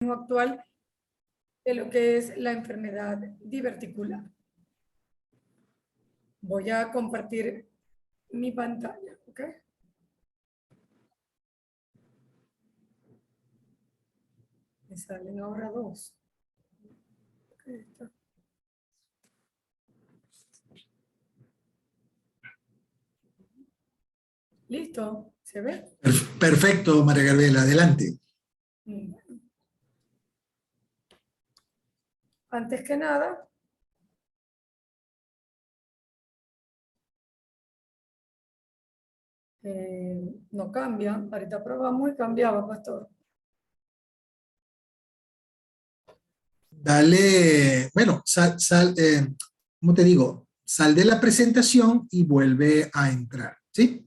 actual de lo que es la enfermedad diverticular. Voy a compartir mi pantalla, ¿ok? Me salen ahora dos. Okay, está. ¿Listo? ¿Se ve? Perfecto, María Gabriela, adelante. Antes que nada, no cambia. Ahorita probamos y cambiaba, pastor. Dale, bueno, ¿cómo te digo? Sal de la presentación y vuelve a entrar, ¿sí?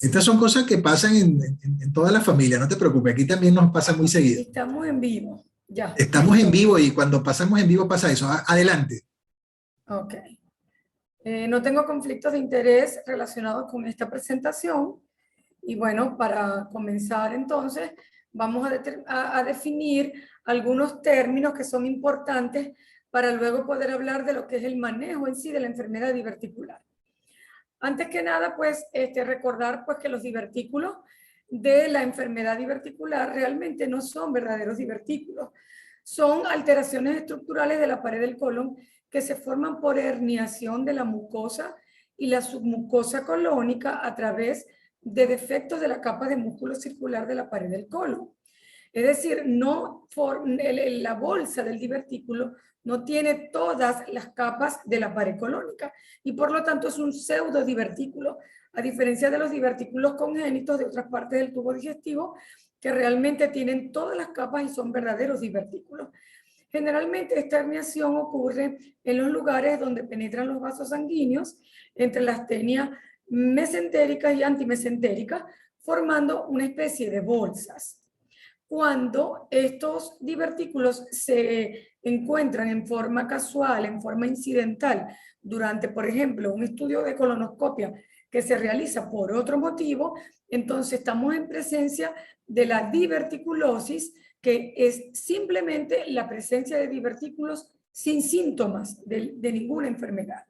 Estas son cosas que pasan en toda la familia, no te preocupes, aquí también nos pasa muy seguido. Estamos en vivo, ya. Estamos en vivo y cuando pasamos en vivo pasa eso. Adelante. Ok. No tengo conflictos de interés relacionados con esta presentación. Y bueno, para comenzar entonces, vamos a definir algunos términos que son importantes para luego poder hablar de lo que es el manejo en sí de la enfermedad diverticular. Antes que nada, pues, recordar pues, que los divertículos de la enfermedad diverticular realmente no son verdaderos divertículos. Son alteraciones estructurales de la pared del colon que se forman por herniación de la mucosa y la submucosa colónica a través de defectos de la capa de músculo circular de la pared del colon. Es decir, la bolsa del divertículo no tiene todas las capas de la pared colónica y por lo tanto es un pseudodivertículo, a diferencia de los divertículos congénitos de otras partes del tubo digestivo que realmente tienen todas las capas y son verdaderos divertículos. Generalmente esta herniación ocurre en los lugares donde penetran los vasos sanguíneos entre las tenias mesentéricas y antimesentéricas, formando una especie de bolsas. Cuando estos divertículos se encuentran en forma casual, en forma incidental, durante, por ejemplo, un estudio de colonoscopia que se realiza por otro motivo, entonces estamos en presencia de la diverticulosis, que es simplemente la presencia de divertículos sin síntomas de ninguna enfermedad.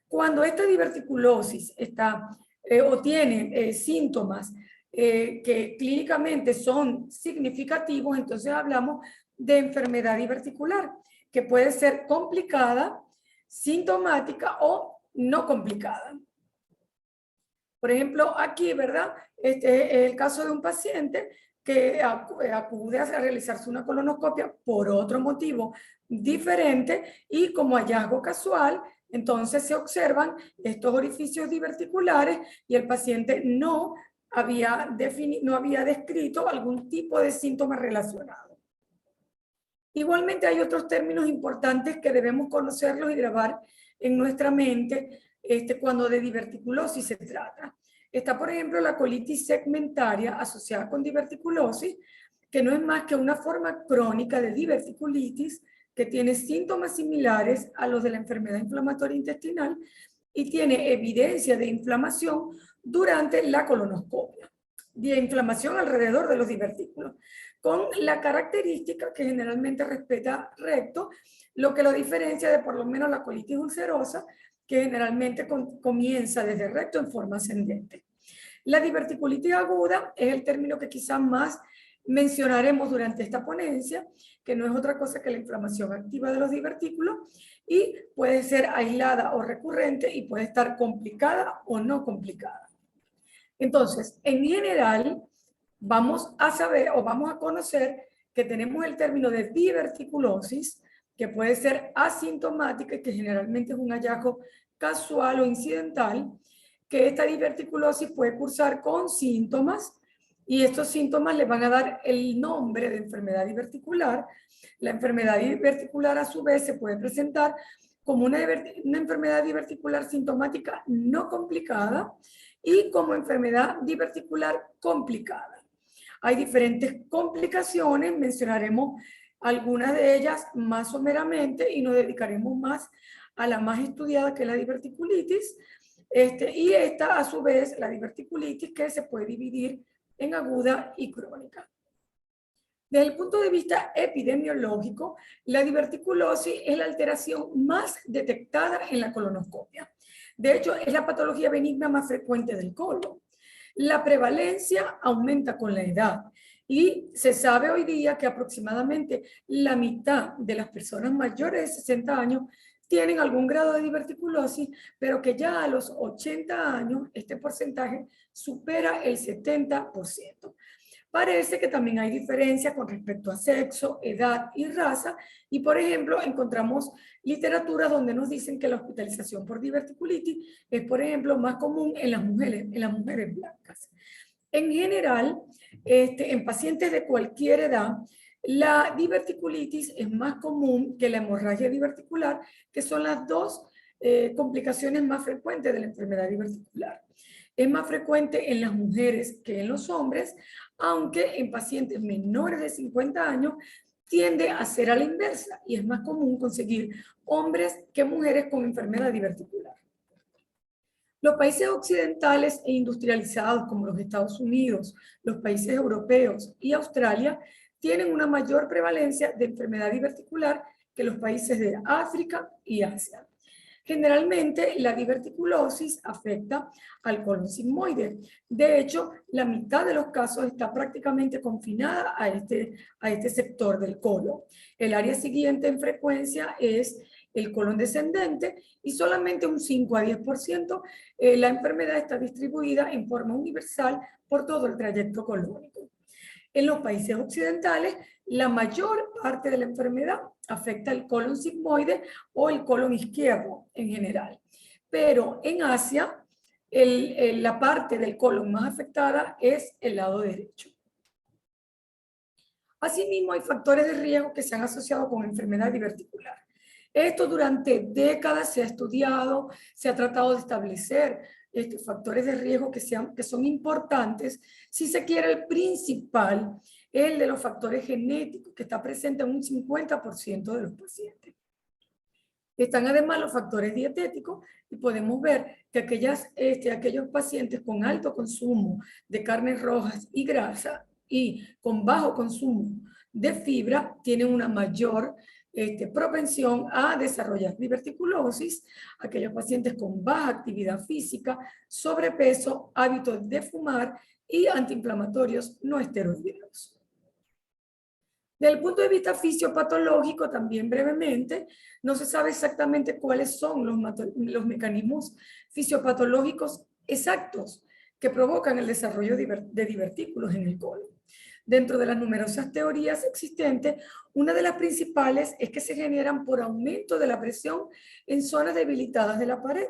Cuando esta diverticulosis está o tiene síntomas que clínicamente son significativos, entonces hablamos de enfermedad diverticular, que puede ser complicada, sintomática o no complicada. Por ejemplo, aquí, ¿verdad? Este es el caso de un paciente que acude a realizarse una colonoscopia por otro motivo diferente y como hallazgo casual, entonces se observan estos orificios diverticulares y el paciente no había descrito algún tipo de síntoma relacionado. Igualmente hay otros términos importantes que debemos conocerlos y grabar en nuestra mente cuando de diverticulosis se trata. Está, por ejemplo, la colitis segmentaria asociada con diverticulosis, que no es más que una forma crónica de diverticulitis que tiene síntomas similares a los de la enfermedad inflamatoria intestinal y tiene evidencia de inflamación durante la colonoscopia, de inflamación alrededor de los divertículos, con la característica que generalmente respeta recto, lo que lo diferencia de por lo menos la colitis ulcerosa, que generalmente comienza desde recto en forma ascendente. La diverticulitis aguda es el término que quizás más mencionaremos durante esta ponencia, que no es otra cosa que la inflamación activa de los divertículos y puede ser aislada o recurrente y puede estar complicada o no complicada. Entonces, en general, vamos a saber o vamos a conocer que tenemos el término de diverticulosis, que puede ser asintomática y que generalmente es un hallazgo casual o incidental, que esta diverticulosis puede cursar con síntomas y estos síntomas le van a dar el nombre de enfermedad diverticular. La enfermedad diverticular a su vez se puede presentar como una enfermedad diverticular sintomática no complicada y como enfermedad diverticular complicada. Hay diferentes complicaciones, mencionaremos algunas de ellas más someramente y nos dedicaremos más a la más estudiada, que es la diverticulitis, y esta a su vez, la diverticulitis, que se puede dividir en aguda y crónica. Desde el punto de vista epidemiológico, la diverticulosis es la alteración más detectada en la colonoscopia. De hecho, es la patología benigna más frecuente del colon. La prevalencia aumenta con la edad y se sabe hoy día que aproximadamente la mitad de las personas mayores de 60 años tienen algún grado de diverticulosis, pero que ya a los 80 años este porcentaje supera el 70%. Parece que también hay diferencias con respecto a sexo, edad y raza, y por ejemplo encontramos literatura donde nos dicen que la hospitalización por diverticulitis es, por ejemplo, más común en las mujeres blancas. En general, en pacientes de cualquier edad, la diverticulitis es más común que la hemorragia diverticular, que son las dos complicaciones más frecuentes de la enfermedad diverticular. Es más frecuente en las mujeres que en los hombres, aunque en pacientes menores de 50 años tiende a ser a la inversa y es más común conseguir hombres que mujeres con enfermedad diverticular. Los países occidentales e industrializados como los Estados Unidos, los países europeos y Australia tienen una mayor prevalencia de enfermedad diverticular que los países de África y Asia. Generalmente, la diverticulosis afecta al colon sigmoide. De hecho, la mitad de los casos está prácticamente confinada a este sector del colon. El área siguiente en frecuencia es el colon descendente y solamente un 5 a 10% la enfermedad está distribuida en forma universal por todo el trayecto colónico. En los países occidentales, la mayor parte de la enfermedad afecta el colon sigmoide o el colon izquierdo en general. Pero en Asia, la parte del colon más afectada es el lado derecho. Asimismo, hay factores de riesgo que se han asociado con enfermedad diverticular. Esto durante décadas se ha estudiado, se ha tratado de establecer factores de riesgo que son importantes. Si se quiere, el principal, el de los factores genéticos, que está presente en un 50% de los pacientes. Están además los factores dietéticos y podemos ver que aquellos pacientes con alto consumo de carnes rojas y grasa y con bajo consumo de fibra tienen una mayor propensión a desarrollar diverticulosis, aquellos pacientes con baja actividad física, sobrepeso, hábitos de fumar y antiinflamatorios no esteroideos. Desde el punto de vista fisiopatológico, también brevemente, no se sabe exactamente cuáles son los mecanismos fisiopatológicos exactos que provocan el desarrollo de divertículos en el colon. Dentro de las numerosas teorías existentes, una de las principales es que se generan por aumento de la presión en zonas debilitadas de la pared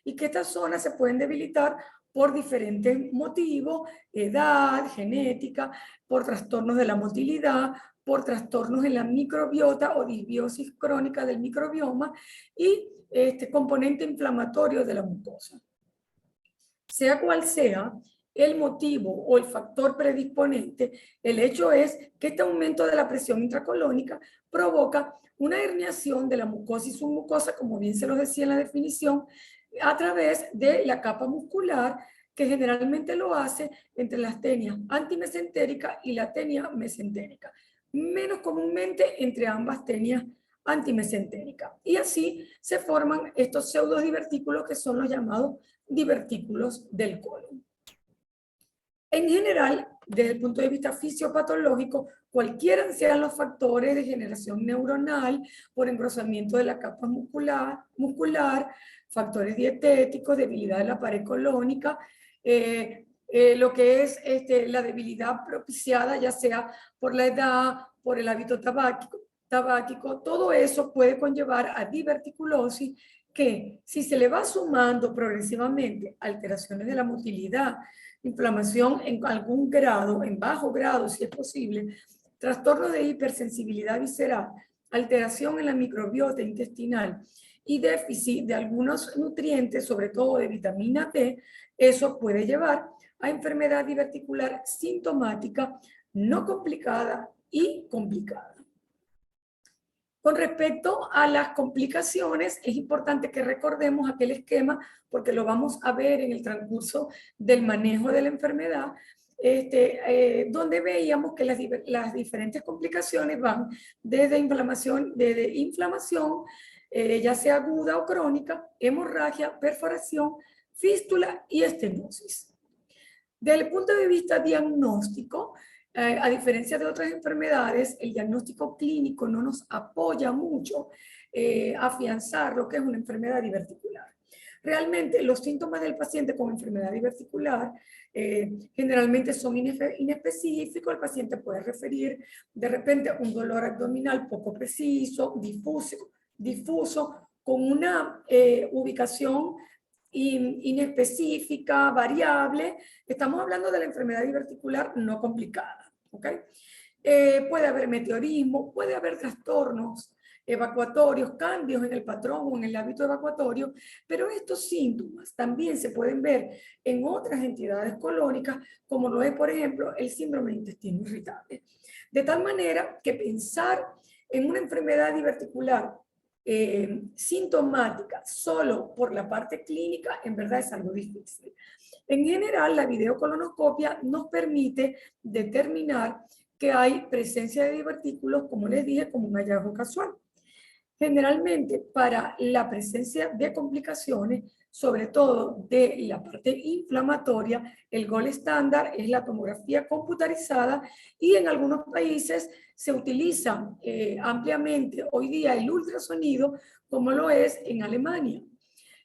y que estas zonas se pueden debilitar por diferentes motivos, edad, genética, por trastornos de la motilidad, por trastornos en la microbiota o disbiosis crónica del microbioma y componente inflamatorio de la mucosa. Sea cual sea el motivo o el factor predisponente, el hecho es que este aumento de la presión intracolónica provoca una herniación de la mucosa y submucosa, como bien se lo decía en la definición, a través de la capa muscular, que generalmente lo hace entre la tenia antimesentérica y la tenia mesentérica, menos comúnmente entre ambas tenias antimesentéricas. Y así se forman estos pseudodivertículos que son los llamados divertículos del colon. En general, desde el punto de vista fisiopatológico, cualquiera sean los factores de generación neuronal por engrosamiento de la capa muscular, factores dietéticos, debilidad de la pared colónica, lo que es la debilidad propiciada ya sea por la edad, por el hábito tabáquico, todo eso puede conllevar a diverticulosis que si se le va sumando progresivamente alteraciones de la motilidad, inflamación en algún grado, en bajo grado si es posible, trastornos de hipersensibilidad visceral, alteración en la microbiota intestinal y déficit de algunos nutrientes, sobre todo de vitamina D, eso puede llevar a enfermedad diverticular sintomática, no complicada y complicada. Con respecto a las complicaciones, es importante que recordemos aquel esquema, porque lo vamos a ver en el transcurso del manejo de la enfermedad. donde veíamos que las diferentes complicaciones van desde inflamación, ya sea aguda o crónica, hemorragia, perforación, fístula y estenosis. Desde el punto de vista diagnóstico, a diferencia de otras enfermedades, el diagnóstico clínico no nos apoya mucho a afianzar lo que es una enfermedad diverticular. Realmente los síntomas del paciente con enfermedad diverticular generalmente son inespecíficos. El paciente puede referir de repente un dolor abdominal poco preciso, difuso con una ubicación inespecífica, variable. Estamos hablando de la enfermedad diverticular no complicada, ¿ok? Puede haber meteorismo, puede haber trastornos evacuatorios, cambios en el patrón o en el hábito evacuatorio, pero estos síntomas también se pueden ver en otras entidades colónicas, como lo es, por ejemplo, el síndrome de intestino irritable. De tal manera que pensar en una enfermedad diverticular sintomática solo por la parte clínica, en verdad es algo difícil. En general, la videocolonoscopia nos permite determinar que hay presencia de divertículos, como les dije, como un hallazgo casual. Generalmente, para la presencia de complicaciones, sobre todo de la parte inflamatoria, el gold estándar es la tomografía computarizada y en algunos países se utiliza ampliamente hoy día el ultrasonido, como lo es en Alemania.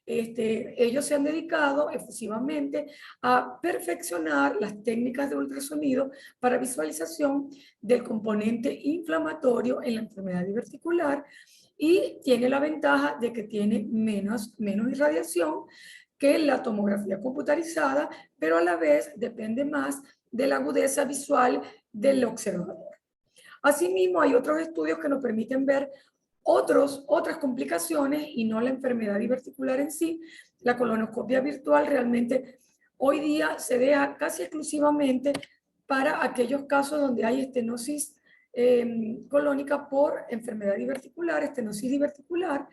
Ellos se han dedicado efusivamente a perfeccionar las técnicas de ultrasonido para visualización del componente inflamatorio en la enfermedad diverticular y tiene la ventaja de que tiene menos irradiación que la tomografía computarizada, pero a la vez depende más de la agudeza visual del observador. Asimismo, hay otros estudios que nos permiten ver otras complicaciones y no la enfermedad diverticular en sí. La colonoscopia virtual realmente hoy día se deja casi exclusivamente para aquellos casos donde hay estenosis colónica por enfermedad diverticular, estenosis diverticular.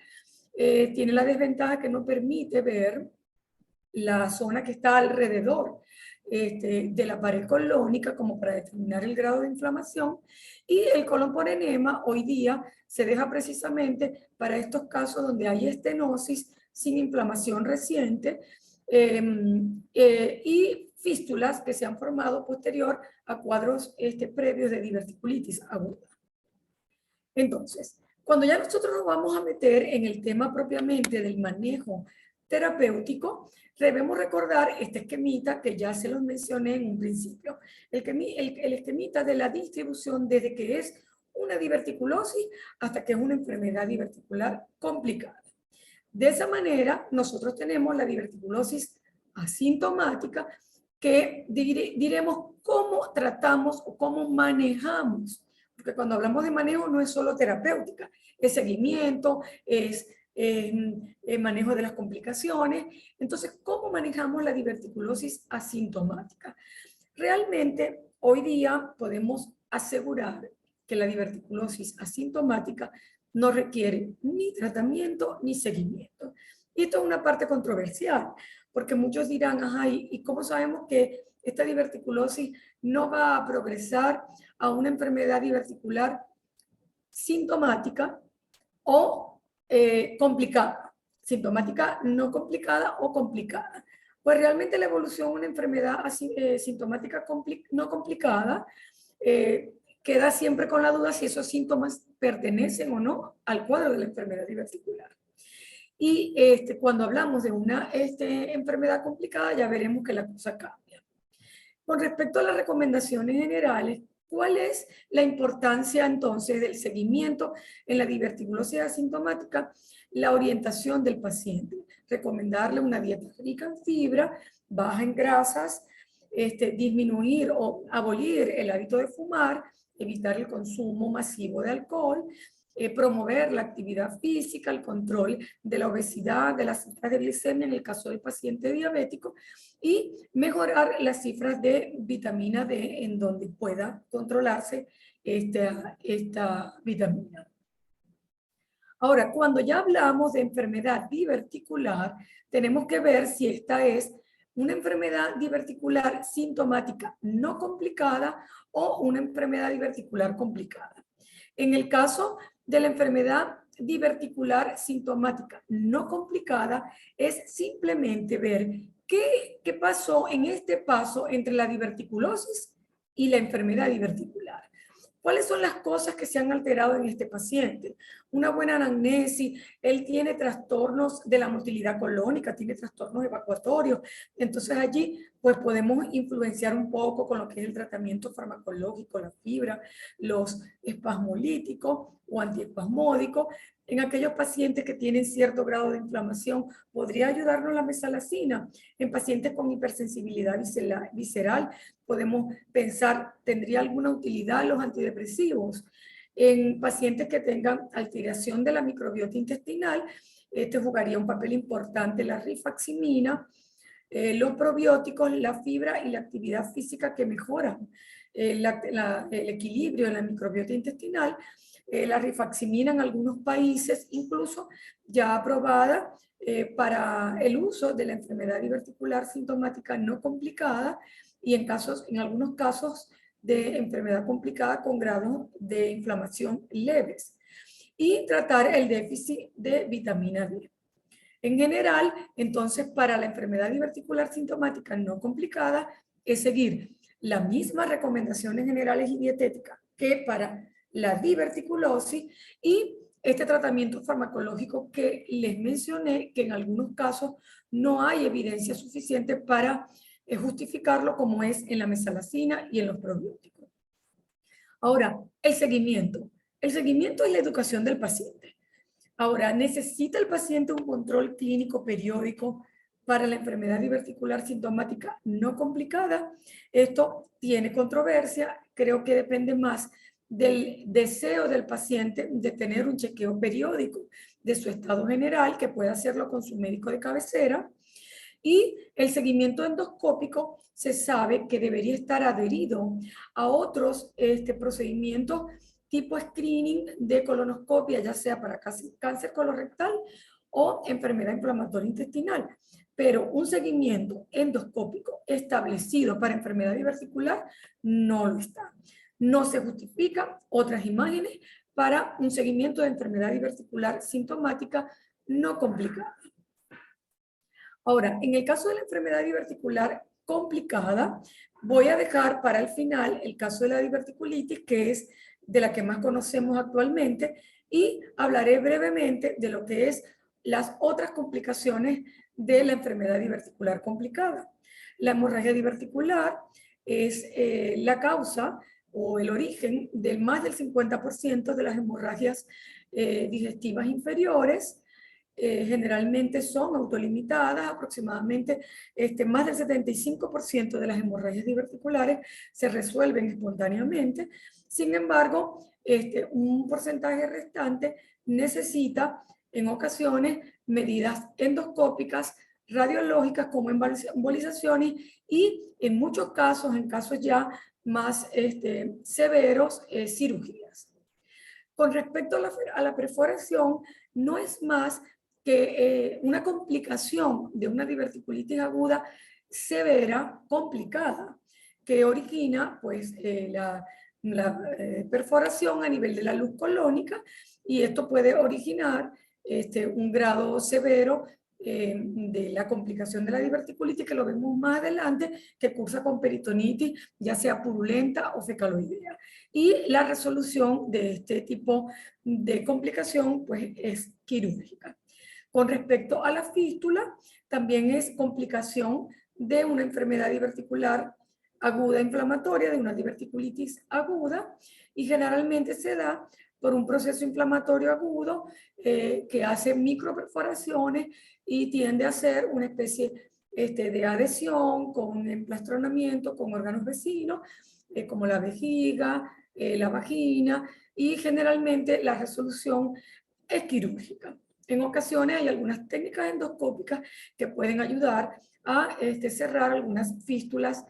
Tiene la desventaja que no permite ver la zona que está alrededor de la pared colónica como para determinar el grado de inflamación, y el colon por enema hoy día se deja precisamente para estos casos donde hay estenosis sin inflamación reciente y fístulas que se han formado posterior a cuadros previos de diverticulitis aguda. Entonces, cuando ya nosotros nos vamos a meter en el tema propiamente del manejo terapéutico, debemos recordar este esquemita que ya se los mencioné en un principio. El esquemita de la distribución desde que es una diverticulosis hasta que es una enfermedad diverticular complicada. De esa manera, nosotros tenemos la diverticulosis asintomática, que diremos cómo tratamos o cómo manejamos. Porque cuando hablamos de manejo no es solo terapéutica, es seguimiento, es manejo de las complicaciones. Entonces, ¿cómo manejamos la diverticulosis asintomática? Realmente, hoy día podemos asegurar que la diverticulosis asintomática no requiere ni tratamiento ni seguimiento. Y esto es una parte controversial, porque muchos dirán, ajá, ¿y cómo sabemos que esta diverticulosis no va a progresar a una enfermedad diverticular sintomática o complicada? Sintomática no complicada o complicada. Pues realmente la evolución de una enfermedad sintomática no complicada queda siempre con la duda si esos síntomas pertenecen o no al cuadro de la enfermedad diverticular. Y cuando hablamos de una enfermedad complicada, ya veremos que la cosa cambia. Con respecto a las recomendaciones generales, ¿cuál es la importancia entonces del seguimiento en la diverticulosis asintomática? La orientación del paciente. Recomendarle una dieta rica en fibra, baja en grasas, disminuir o abolir el hábito de fumar, evitar el consumo masivo de alcohol, promover la actividad física, el control de la obesidad, de las cifras de glicemia en el caso del paciente diabético, y mejorar las cifras de vitamina D en donde pueda controlarse esta vitamina. Ahora, cuando ya hablamos de enfermedad diverticular, tenemos que ver si esta es una enfermedad diverticular sintomática no complicada o una enfermedad diverticular complicada. En el caso de la enfermedad diverticular sintomática no complicada, es simplemente ver qué pasó en este paso entre la diverticulosis y la enfermedad diverticular. ¿Cuáles son las cosas que se han alterado en este paciente? Una buena anamnesis, él tiene trastornos de la motilidad colónica, tiene trastornos evacuatorios, entonces allí pues podemos influenciar un poco con lo que es el tratamiento farmacológico, la fibra, los espasmolíticos o antiespasmódicos. En aquellos pacientes que tienen cierto grado de inflamación, podría ayudarnos la mesalazina. En pacientes con hipersensibilidad visceral, podemos pensar, ¿tendría alguna utilidad los antidepresivos? En pacientes que tengan alteración de la microbiota intestinal, jugaría un papel importante la rifaximina, los probióticos, la fibra y la actividad física que mejoran el equilibrio en la microbiota intestinal. La rifaximina en algunos países incluso ya aprobada para el uso de la enfermedad diverticular sintomática no complicada y en algunos casos de enfermedad complicada con grados de inflamación leves. Y tratar el déficit de vitamina D. En general, entonces, para la enfermedad diverticular sintomática no complicada, es seguir las mismas recomendaciones generales y dietéticas que para la diverticulosis y este tratamiento farmacológico que les mencioné, que en algunos casos no hay evidencia suficiente para justificarlo, como es en la mesalazina y en los probióticos. Ahora, el seguimiento. El seguimiento es la educación del paciente. Ahora, ¿necesita el paciente un control clínico periódico para la enfermedad diverticular sintomática no complicada? Esto tiene controversia, creo que depende más del deseo del paciente de tener un chequeo periódico de su estado general, que puede hacerlo con su médico de cabecera, y el seguimiento endoscópico se sabe que debería estar adherido a otros procedimientos tipo screening de colonoscopia, ya sea para cáncer colorectal o enfermedad inflamatoria intestinal. Pero un seguimiento endoscópico establecido para enfermedad diverticular no lo está. No se justifican otras imágenes para un seguimiento de enfermedad diverticular sintomática no complicada. Ahora, en el caso de la enfermedad diverticular complicada, voy a dejar para el final el caso de la diverticulitis, que es de la que más conocemos actualmente, y hablaré brevemente de lo que es las otras complicaciones de la enfermedad diverticular complicada. La hemorragia diverticular es la causa o el origen del más del 50% de las hemorragias digestivas inferiores. Generalmente son autolimitadas, aproximadamente más del 75% de las hemorragias diverticulares se resuelven espontáneamente. Sin embargo, un porcentaje restante necesita en ocasiones medidas endoscópicas, radiológicas como embolizaciones y en muchos casos, en casos ya más severos, cirugías. Con respecto a la perforación, no es más que una complicación de una diverticulitis aguda severa, complicada, que origina pues la perforación a nivel de la luz colónica, y esto puede originar un grado severo de la complicación de la diverticulitis, que lo vemos más adelante, que cursa con peritonitis, ya sea purulenta o fecaloidea. Y la resolución de este tipo de complicación pues es quirúrgica. Con respecto a la fístula, también es complicación de una enfermedad diverticular aguda inflamatoria, de una diverticulitis aguda, y generalmente se da por un proceso inflamatorio agudo que hace microperforaciones y tiende a ser una especie de adhesión con emplastronamiento con órganos vecinos, como la vejiga, la vagina, y generalmente la resolución es quirúrgica. En ocasiones hay algunas técnicas endoscópicas que pueden ayudar a cerrar algunas fístulas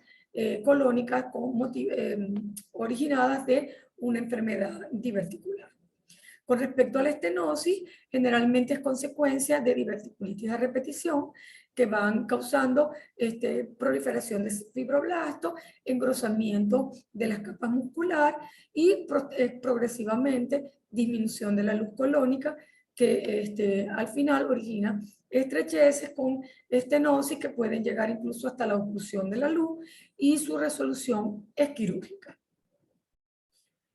colónicas originadas de una enfermedad diverticular. Con respecto a la estenosis, generalmente es consecuencia de diverticulitis a repetición que van causando proliferación de fibroblastos, engrosamiento de las capas musculares y progresivamente disminución de la luz colónica que al final origina estrecheces con estenosis que pueden llegar incluso hasta la oclusión de la luz y su resolución es quirúrgica.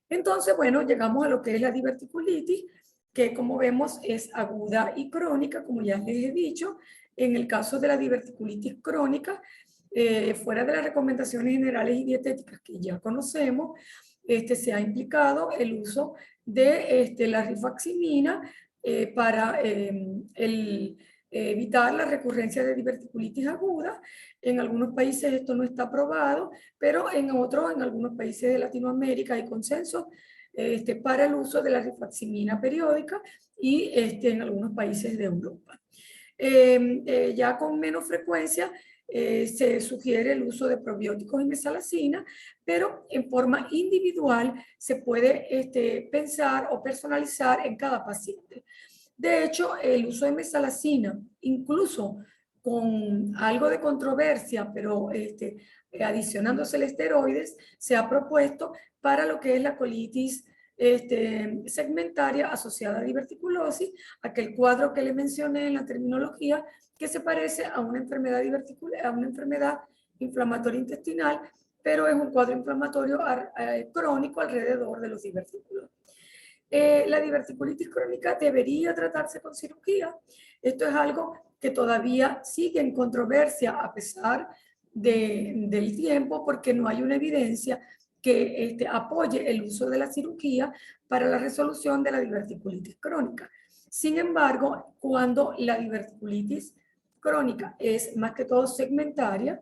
Entonces, bueno, llegamos a lo que es la diverticulitis, que como vemos es aguda y crónica, como ya les he dicho. En el caso de la diverticulitis crónica, fuera de las recomendaciones generales y dietéticas que ya conocemos, se ha implicado el uso de la rifaximina para evitar la recurrencia de diverticulitis aguda. En algunos países esto no está aprobado, pero en otros, en algunos países de Latinoamérica hay consenso para el uso de la rifaximina periódica y en algunos países de Europa. Ya con menos frecuencia se sugiere el uso de probióticos y mesalazina, pero en forma individual se puede pensar o personalizar en cada paciente. De hecho, el uso de mesalazina, incluso con algo de controversia, pero adicionándose el esteroides, se ha propuesto para lo que es la colitis segmentaria asociada a diverticulosis, aquel cuadro que le mencioné en la terminología, que se parece a una enfermedad a una enfermedad inflamatoria intestinal, pero es un cuadro inflamatorio crónico alrededor de los divertículos. La diverticulitis crónica debería tratarse con cirugía. Esto es algo que todavía sigue en controversia a pesar del tiempo, porque no hay una evidencia que apoye el uso de la cirugía para la resolución de la diverticulitis crónica. Sin embargo, cuando la diverticulitis crónica es más que todo segmentaria,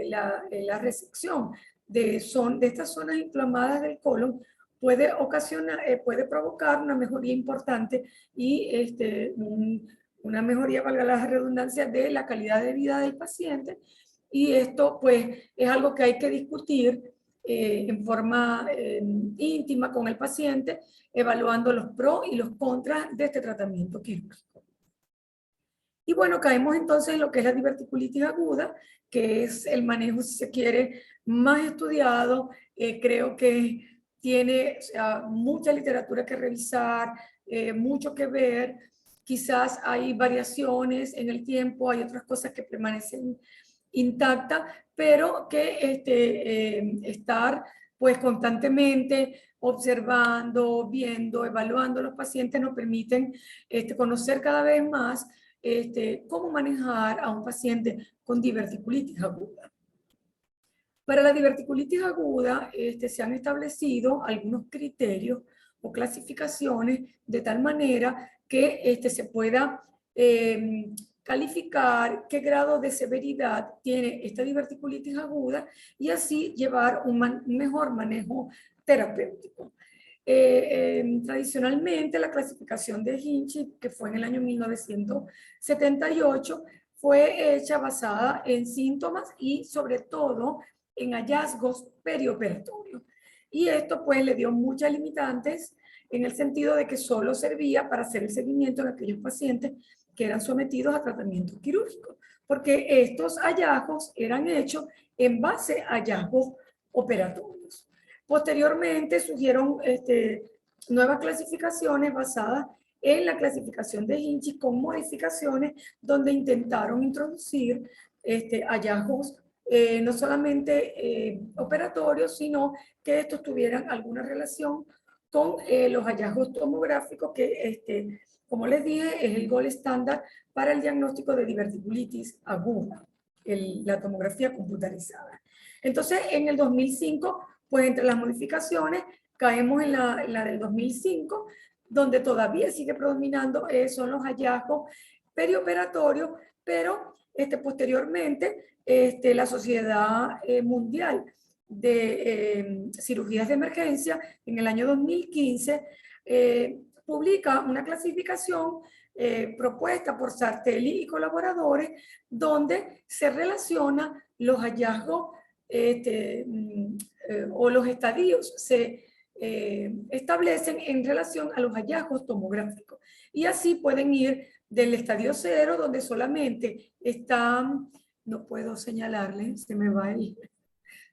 la resección de estas zonas inflamadas del colon puede puede provocar una mejoría importante y una mejoría, valga la redundancia, de la calidad de vida del paciente. Y esto pues es algo que hay que discutir en forma íntima con el paciente, evaluando los pros y los contras de este tratamiento quirúrgico. Y bueno, caemos entonces en lo que es la diverticulitis aguda, que es el manejo, si se quiere, más estudiado. Creo que tiene mucha literatura que revisar, mucho que ver. Quizás hay variaciones en el tiempo, hay otras cosas que permanecen intactas, pero que estar pues constantemente observando, viendo, evaluando a los pacientes nos permiten conocer cada vez más cómo manejar a un paciente con diverticulitis aguda. Para la diverticulitis aguda se han establecido algunos criterios o clasificaciones de tal manera que se pueda calificar qué grado de severidad tiene esta diverticulitis aguda y así llevar un mejor manejo terapéutico. Tradicionalmente la clasificación de Hinchey, que fue en el año 1978, fue hecha basada en síntomas y sobre todo en hallazgos perioperatorios. Y esto pues le dio muchas limitantes en el sentido de que solo servía para hacer el seguimiento de aquellos pacientes que eran sometidos a tratamiento quirúrgico, porque estos hallazgos eran hechos en base a hallazgos operatorios. Posteriormente surgieron nuevas clasificaciones basadas en la clasificación de Hinchey con modificaciones donde intentaron introducir hallazgos no solamente operatorios, sino que estos tuvieran alguna relación con los hallazgos tomográficos que, como les dije, es el gold estándar para el diagnóstico de diverticulitis aguda, la tomografía computarizada. Entonces, en el 2005, pues entre las modificaciones, caemos en la del 2005, donde todavía sigue predominando son los hallazgos perioperatorios, pero posteriormente la Sociedad Mundial de Cirugías de Emergencia en el año 2015 publica una clasificación propuesta por Sartelli y colaboradores donde se relaciona los hallazgos o los estadios establecen en relación a los hallazgos tomográficos. Y así pueden ir del estadio 0, donde solamente están, no puedo señalarle, se me va a ir.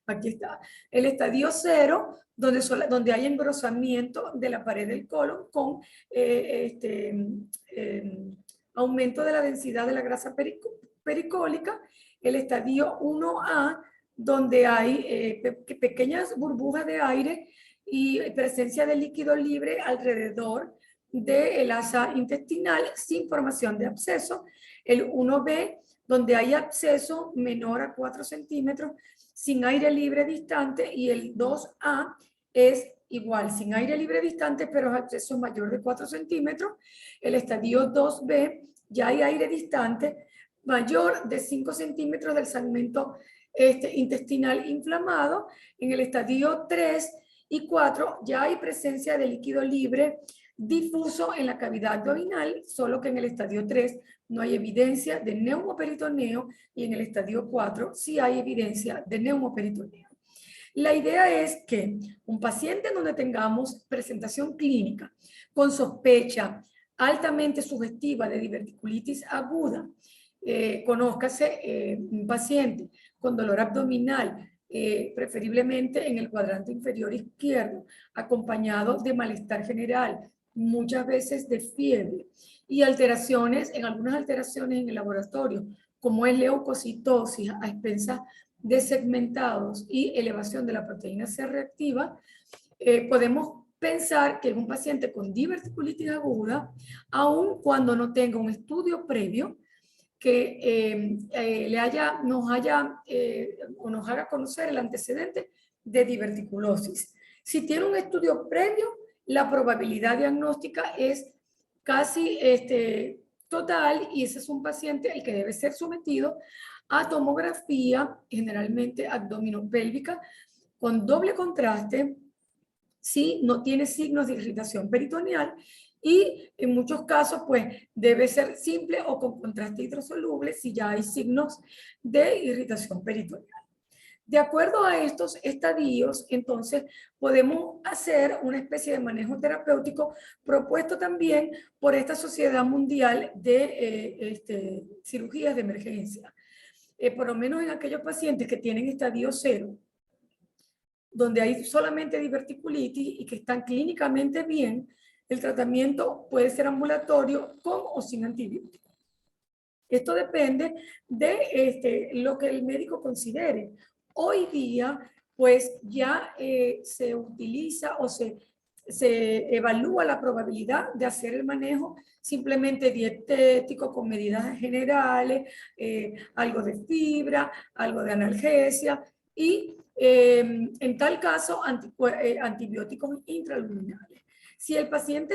Aquí está. El estadio 0, donde hay engrosamiento de la pared del colon con aumento de la densidad de la grasa pericólica. El estadio 1A, donde hay pequeñas burbujas de aire y presencia de líquido libre alrededor del asa intestinal sin formación de absceso. El 1B, donde hay absceso menor a 4 centímetros, sin aire libre distante, y el 2A es igual, sin aire libre distante, pero es absceso mayor de 4 centímetros. El estadio 2B, ya hay aire distante mayor de 5 centímetros del segmento intestinal inflamado. En el estadio 3 y 4 ya hay presencia de líquido libre difuso en la cavidad abdominal, solo que en el estadio 3 no hay evidencia de neumoperitoneo y en el estadio 4 sí hay evidencia de neumoperitoneo. La idea es que un paciente donde tengamos presentación clínica con sospecha altamente sugestiva de diverticulitis aguda, conózcase un paciente con dolor abdominal, preferiblemente en el cuadrante inferior izquierdo, acompañado de malestar general, muchas veces de fiebre y alteraciones, en algunas alteraciones en el laboratorio, como es leucocitosis a expensas de segmentados y elevación de la proteína C reactiva, podemos pensar que es un paciente con diverticulitis aguda, aun cuando no tenga un estudio previo que nos haga conocer el antecedente de diverticulosis. Si tiene un estudio previo, la probabilidad diagnóstica es casi total, y ese es un paciente el que debe ser sometido a tomografía, generalmente abdominopélvica, con doble contraste, si no tiene signos de irritación peritoneal, y en muchos casos pues debe ser simple o con contraste hidrosoluble si ya hay signos de irritación peritoneal. De acuerdo a estos estadios, entonces podemos hacer una especie de manejo terapéutico propuesto también por esta Sociedad Mundial de Cirugías de Emergencia. Por lo menos en aquellos pacientes que tienen estadio 0, donde hay solamente diverticulitis y que están clínicamente bien, el tratamiento puede ser ambulatorio con o sin antibióticos. Esto depende de lo que el médico considere. Hoy día, pues ya se utiliza o se evalúa la probabilidad de hacer el manejo simplemente dietético con medidas generales, algo de fibra, algo de analgesia y en tal caso antibióticos intraluminales. Si el paciente,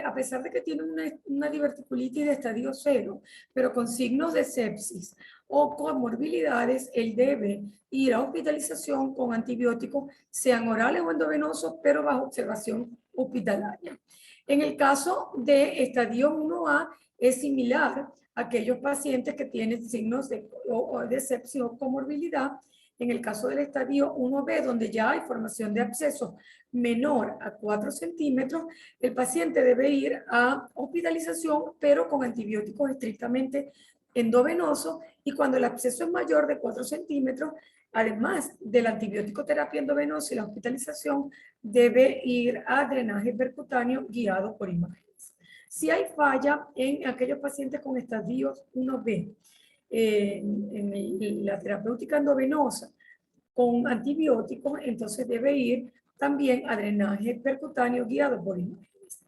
a pesar de que tiene una diverticulitis de estadio 0, pero con signos de sepsis o comorbilidades, él debe ir a hospitalización con antibióticos, sean orales o endovenosos, pero bajo observación hospitalaria. En el caso de estadio 1A, es similar a aquellos pacientes que tienen signos de sepsis o comorbilidad. En el caso del estadio 1B, donde ya hay formación de abscesos menor a 4 centímetros, el paciente debe ir a hospitalización, pero con antibióticos estrictamente endovenosos, y cuando el absceso es mayor de 4 centímetros, además de la antibiótico terapia endovenosa y la hospitalización, debe ir a drenaje percutáneo guiado por imágenes. Si hay falla en aquellos pacientes con estadios 1B, en la terapéutica endovenosa con antibióticos, entonces debe ir también a drenaje percutáneo guiado por imágenes.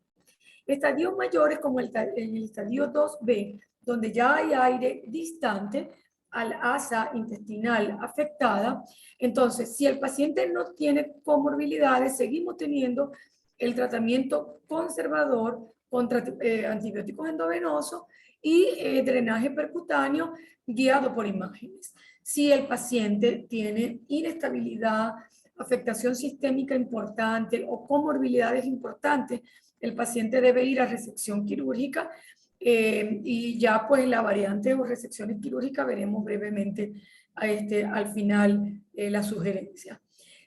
Estadios mayores como en el estadio 2B, donde ya hay aire distante al asa intestinal afectada, entonces si el paciente no tiene comorbilidades, seguimos teniendo el tratamiento conservador contra antibióticos endovenosos y drenaje percutáneo guiado por imágenes. Si el paciente tiene inestabilidad, afectación sistémica importante o comorbilidades importantes, el paciente debe ir a resección quirúrgica y ya pues la variante o resecciones quirúrgicas veremos brevemente al final la sugerencia.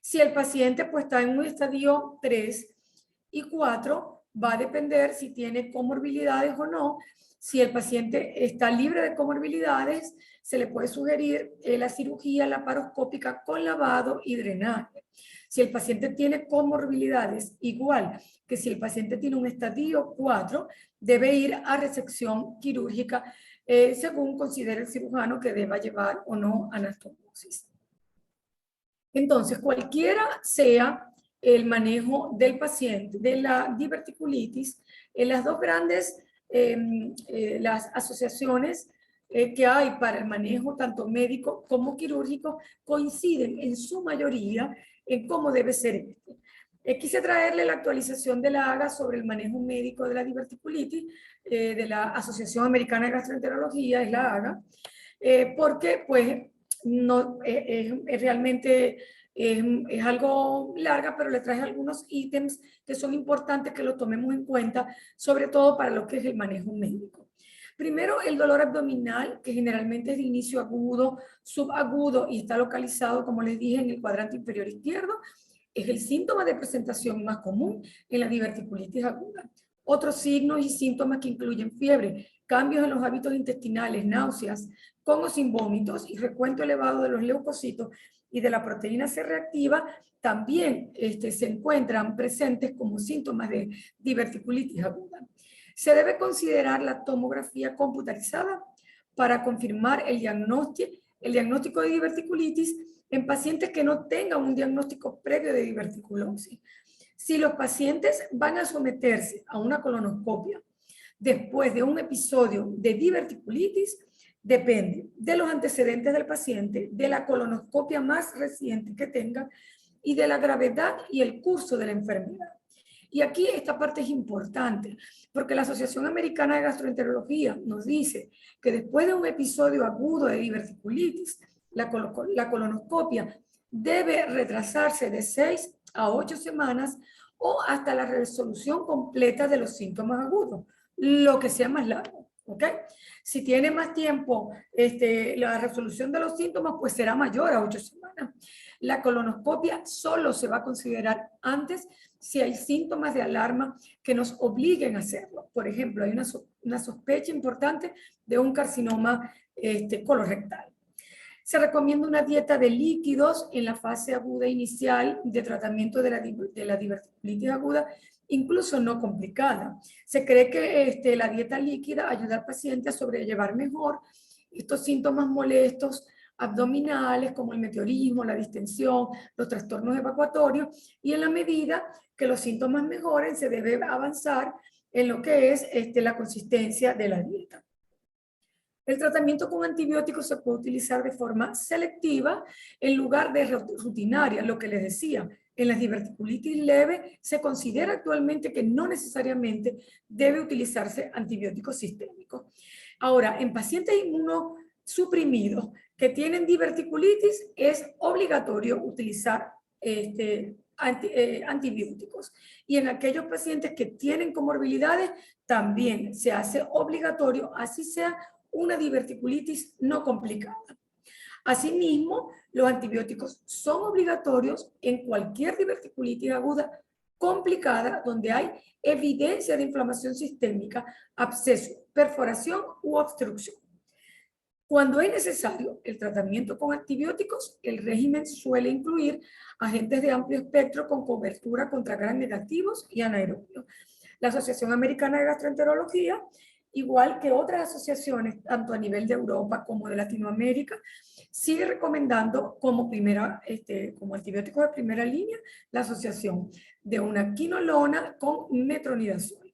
Si el paciente pues está en un estadio 3 y 4, va a depender si tiene comorbilidades o no. Si el paciente está libre de comorbilidades, se le puede sugerir la cirugía laparoscópica con lavado y drenaje. Si el paciente tiene comorbilidades, igual que si el paciente tiene un estadio 4, debe ir a resección quirúrgica según considere el cirujano que deba llevar o no anastomosis. Entonces, cualquiera sea el manejo del paciente, de la diverticulitis, las dos grandes las asociaciones que hay para el manejo tanto médico como quirúrgico coinciden en su mayoría en cómo debe ser este. Quise traerle la actualización de la AGA sobre el manejo médico de la diverticulitis de la Asociación Americana de Gastroenterología, es la AGA, porque pues no, es realmente es algo larga, pero le traje algunos ítems que son importantes que lo tomemos en cuenta, sobre todo para lo que es el manejo médico. Primero, el dolor abdominal, que generalmente es de inicio agudo, subagudo y está localizado, como les dije, en el cuadrante inferior izquierdo, es el síntoma de presentación más común en la diverticulitis aguda. Otros signos y síntomas que incluyen fiebre, cambios en los hábitos intestinales, náuseas, con o sin vómitos y recuento elevado de los leucocitos y de la proteína C reactiva, también se encuentran presentes como síntomas de diverticulitis aguda. Se debe considerar la tomografía computarizada para confirmar el diagnóstico de diverticulitis en pacientes que no tengan un diagnóstico previo de diverticulosis. Si los pacientes van a someterse a una colonoscopia después de un episodio de diverticulitis, depende de los antecedentes del paciente, de la colonoscopia más reciente que tenga y de la gravedad y el curso de la enfermedad. Y aquí esta parte es importante, porque la Asociación Americana de Gastroenterología nos dice que después de un episodio agudo de diverticulitis, la colonoscopia debe retrasarse de 6 a 8 semanas o hasta la resolución completa de los síntomas agudos, lo que sea más largo, ¿ok? Si tiene más tiempo la resolución de los síntomas, pues será mayor a 8 semanas. La colonoscopia solo se va a considerar antes si hay síntomas de alarma que nos obliguen a hacerlo. Por ejemplo, hay una sospecha importante de un carcinoma colorectal. Se recomienda una dieta de líquidos en la fase aguda inicial de tratamiento de la diverticulitis aguda, incluso no complicada. Se cree que la dieta líquida ayuda al paciente a sobrellevar mejor estos síntomas molestos abdominales como el meteorismo, la distensión, los trastornos evacuatorios, y en la medida que los síntomas mejoren se debe avanzar en lo que es la consistencia de la dieta. El tratamiento con antibióticos se puede utilizar de forma selectiva en lugar de rutinaria, lo que les decía. En las diverticulitis leve se considera actualmente que no necesariamente debe utilizarse antibióticos sistémicos. Ahora, en pacientes inmunosuprimidos que tienen diverticulitis es obligatorio utilizar antibióticos. Y en aquellos pacientes que tienen comorbilidades también se hace obligatorio, así sea una diverticulitis no complicada. Asimismo, los antibióticos son obligatorios en cualquier diverticulitis aguda complicada donde hay evidencia de inflamación sistémica, absceso, perforación u obstrucción. Cuando es necesario el tratamiento con antibióticos, el régimen suele incluir agentes de amplio espectro con cobertura contra gram negativos y anaerobios. La Asociación Americana de Gastroenterología, igual que otras asociaciones, tanto a nivel de Europa como de Latinoamérica, sigue recomendando como antibióticos de primera línea la asociación de una quinolona con metronidazol.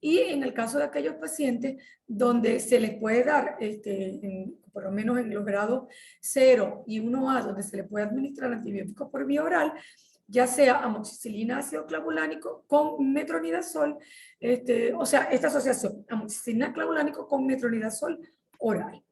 Y en el caso de aquellos pacientes donde se les puede dar, por lo menos en los grados 0 y 1A, donde se les puede administrar antibióticos por vía oral, ya sea amoxicilina ácido clavulánico con metronidazol, esta asociación, amoxicilina clavulánico con metronidazol oral.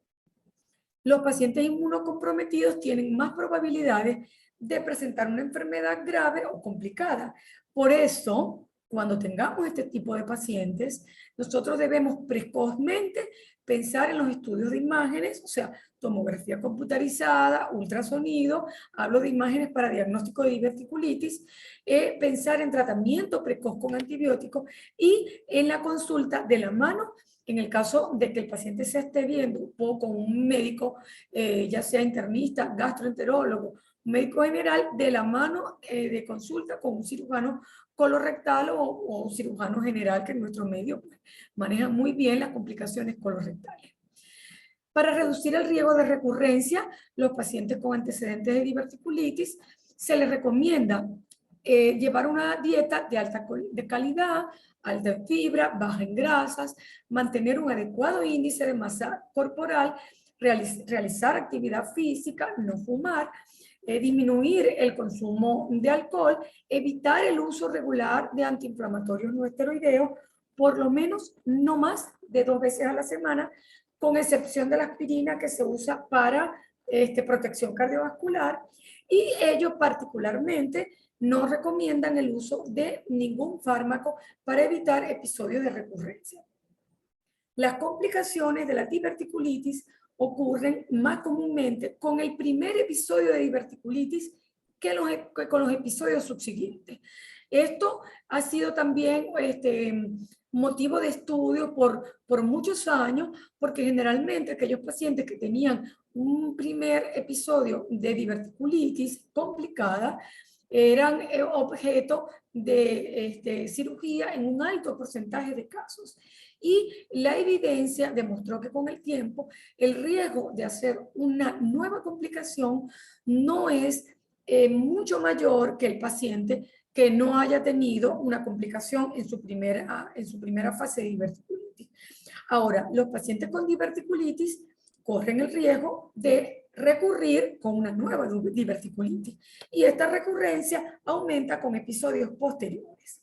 Los pacientes inmunocomprometidos tienen más probabilidades de presentar una enfermedad grave o complicada. Por eso, Cuando tengamos este tipo de pacientes, nosotros debemos precozmente pensar en los estudios de imágenes, o sea, tomografía computarizada, ultrasonido, hablo de imágenes para diagnóstico de diverticulitis, pensar en tratamiento precoz con antibióticos y en la consulta de la mano, en el caso de que el paciente se esté viendo o con un médico, ya sea internista, gastroenterólogo, un médico general, de la mano de consulta con un cirujano colorectal o un cirujano general que en nuestro medio pues, maneja muy bien las complicaciones colorectales. Para reducir el riesgo de recurrencia, los pacientes con antecedentes de diverticulitis se les recomienda llevar una dieta de alta calidad, alta en fibra, baja en grasas, mantener un adecuado índice de masa corporal, realizar actividad física, no fumar, disminuir el consumo de alcohol, evitar el uso regular de antiinflamatorios no esteroideos, por lo menos no más de 2 veces a la semana, con excepción de la aspirina que se usa para protección cardiovascular, y ellos particularmente no recomiendan el uso de ningún fármaco para evitar episodios de recurrencia. Las complicaciones de la diverticulitis ocurren más comúnmente con el primer episodio de diverticulitis que con los episodios subsiguientes. Esto ha sido también motivo de estudio por muchos años, porque generalmente aquellos pacientes que tenían un primer episodio de diverticulitis complicada eran objeto de cirugía en un alto porcentaje de casos. Y la evidencia demostró que con el tiempo el riesgo de hacer una nueva complicación no es mucho mayor que el paciente que no haya tenido una complicación en su primera fase de diverticulitis. Ahora, los pacientes con diverticulitis corren el riesgo de recurrir con una nueva diverticulitis y esta recurrencia aumenta con episodios posteriores.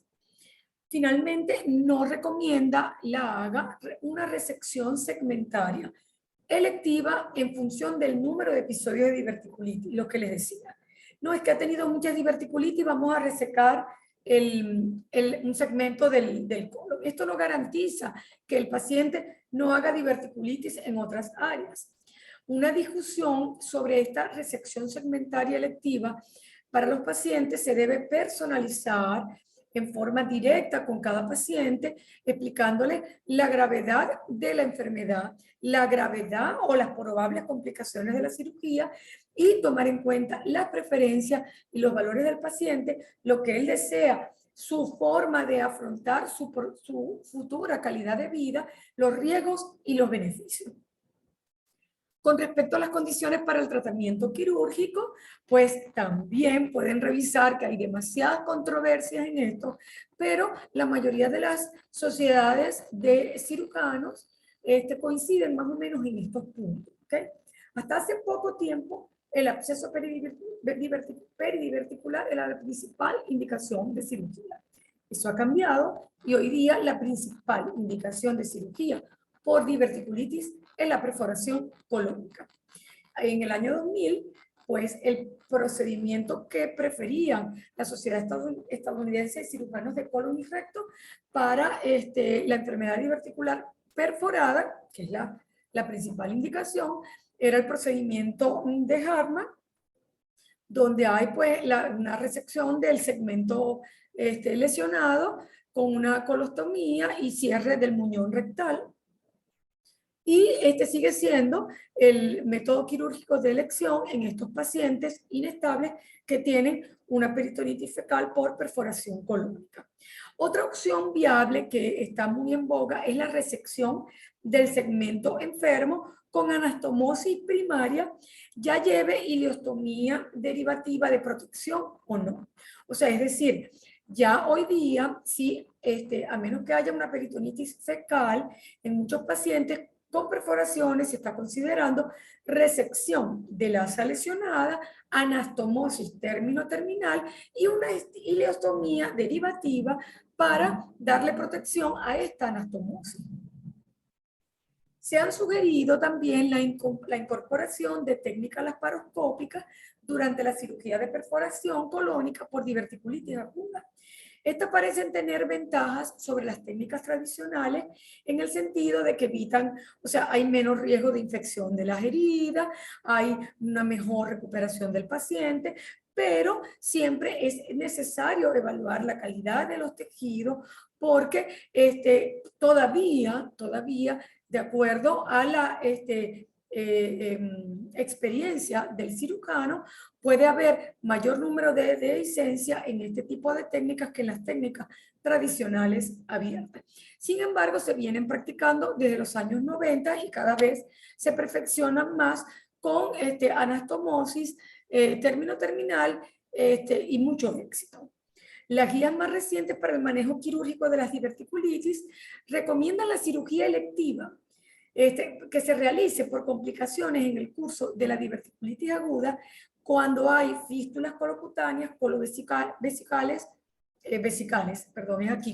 Finalmente, no recomienda haga una resección segmentaria electiva en función del número de episodios de diverticulitis, lo que les decía. No es que ha tenido muchas diverticulitis, vamos a resecar un segmento del colon. Esto no garantiza que el paciente no haga diverticulitis en otras áreas. Una discusión sobre esta resección segmentaria electiva para los pacientes se debe personalizar en forma directa con cada paciente, explicándole la gravedad de la enfermedad, la gravedad o las probables complicaciones de la cirugía y tomar en cuenta las preferencias y los valores del paciente, lo que él desea, su forma de afrontar su futura calidad de vida, los riesgos y los beneficios. Con respecto a las condiciones para el tratamiento quirúrgico, pues también pueden revisar que hay demasiadas controversias en esto, pero la mayoría de las sociedades de cirujanos coinciden más o menos en estos puntos. ¿Okay? Hasta hace poco tiempo, el absceso peridiverticular era la principal indicación de cirugía. Eso ha cambiado y hoy día la principal indicación de cirugía por diverticulitis es la perforación colónica. En el año 2000, pues el procedimiento que preferían la Sociedad Estadounidense de Cirujanos de Colon y Recto para la enfermedad diverticular perforada, que es la principal indicación, era el procedimiento de Hartmann, donde hay pues una resección del segmento lesionado con una colostomía y cierre del muñón rectal. Y este sigue siendo el método quirúrgico de elección en estos pacientes inestables que tienen una peritonitis fecal por perforación colónica. Otra opción viable que está muy en boga es la resección del segmento enfermo con anastomosis primaria, ya lleve ileostomía derivativa de protección o no. O sea, es decir, ya hoy día, sí, a menos que haya una peritonitis fecal, en muchos pacientes con perforaciones se está considerando resección de la asa lesionada, anastomosis término-terminal y una ileostomía derivativa para darle protección a esta anastomosis. Se han sugerido también la incorporación de técnicas laparoscópicas durante la cirugía de perforación colónica por diverticulitis aguda. Estas parecen tener ventajas sobre las técnicas tradicionales en el sentido de que evitan, o sea, hay menos riesgo de infección de las heridas, hay una mejor recuperación del paciente, pero siempre es necesario evaluar la calidad de los tejidos porque todavía, de acuerdo a la experiencia del cirujano, puede haber mayor número de licencia en este tipo de técnicas que en las técnicas tradicionales abiertas. Sin embargo, se vienen practicando desde los años 90 y cada vez se perfeccionan más con anastomosis, término terminal y mucho éxito. Las guías más recientes para el manejo quirúrgico de las diverticulitis recomiendan la cirugía electiva que se realice por complicaciones en el curso de la diverticulitis aguda cuando hay fístulas colocutáneas, colovesicales,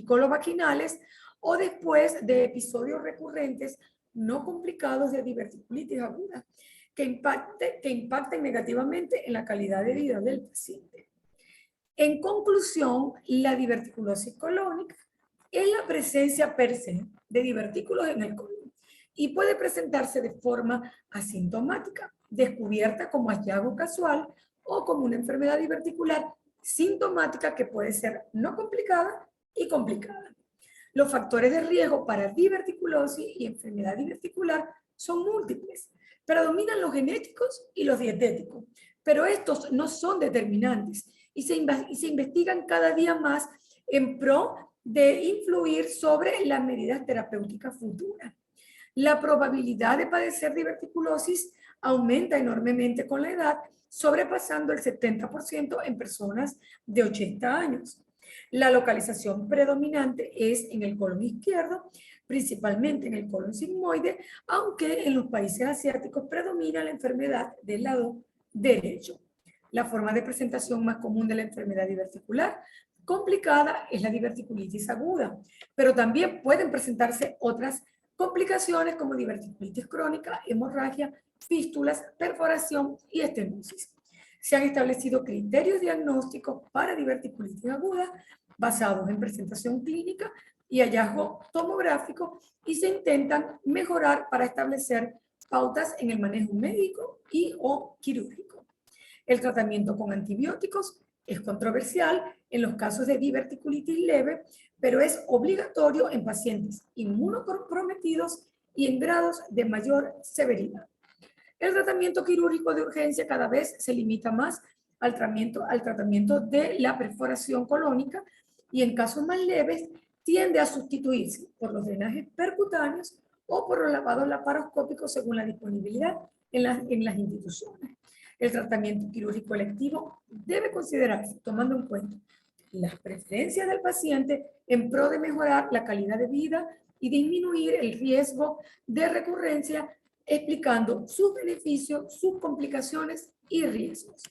colovaginales, o después de episodios recurrentes no complicados de diverticulitis aguda que impacten negativamente en la calidad de vida del paciente. En conclusión, la diverticulosis colónica es la presencia per se de divertículos en el colon y puede presentarse de forma asintomática, descubierta como hallazgo casual o como una enfermedad diverticular sintomática que puede ser no complicada y complicada. Los factores de riesgo para diverticulosis y enfermedad diverticular son múltiples. Predominan los genéticos y los dietéticos, pero estos no son determinantes y se investigan cada día más en pro de influir sobre las medidas terapéuticas futuras. La probabilidad de padecer diverticulosis aumenta enormemente con la edad, sobrepasando el 70% en personas de 80 años. La localización predominante es en el colon izquierdo, principalmente en el colon sigmoide, aunque en los países asiáticos predomina la enfermedad del lado derecho. La forma de presentación más común de la enfermedad diverticular complicada es la diverticulitis aguda, pero también pueden presentarse otras complicaciones como diverticulitis crónica, hemorragia, fístulas, perforación y estenosis. Se han establecido criterios diagnósticos para diverticulitis aguda basados en presentación clínica y hallazgo tomográfico y se intentan mejorar para establecer pautas en el manejo médico y o quirúrgico. El tratamiento con antibióticos es controversial en los casos de diverticulitis leve, pero es obligatorio en pacientes inmunocomprometidos y en grados de mayor severidad. El tratamiento quirúrgico de urgencia cada vez se limita más al tratamiento de la perforación colónica y en casos más leves tiende a sustituirse por los drenajes percutáneos o por los lavados laparoscópicos según la disponibilidad en las instituciones. El tratamiento quirúrgico electivo debe considerarse tomando en cuenta las preferencias del paciente en pro de mejorar la calidad de vida y disminuir el riesgo de recurrencia, explicando sus beneficios, sus complicaciones y riesgos.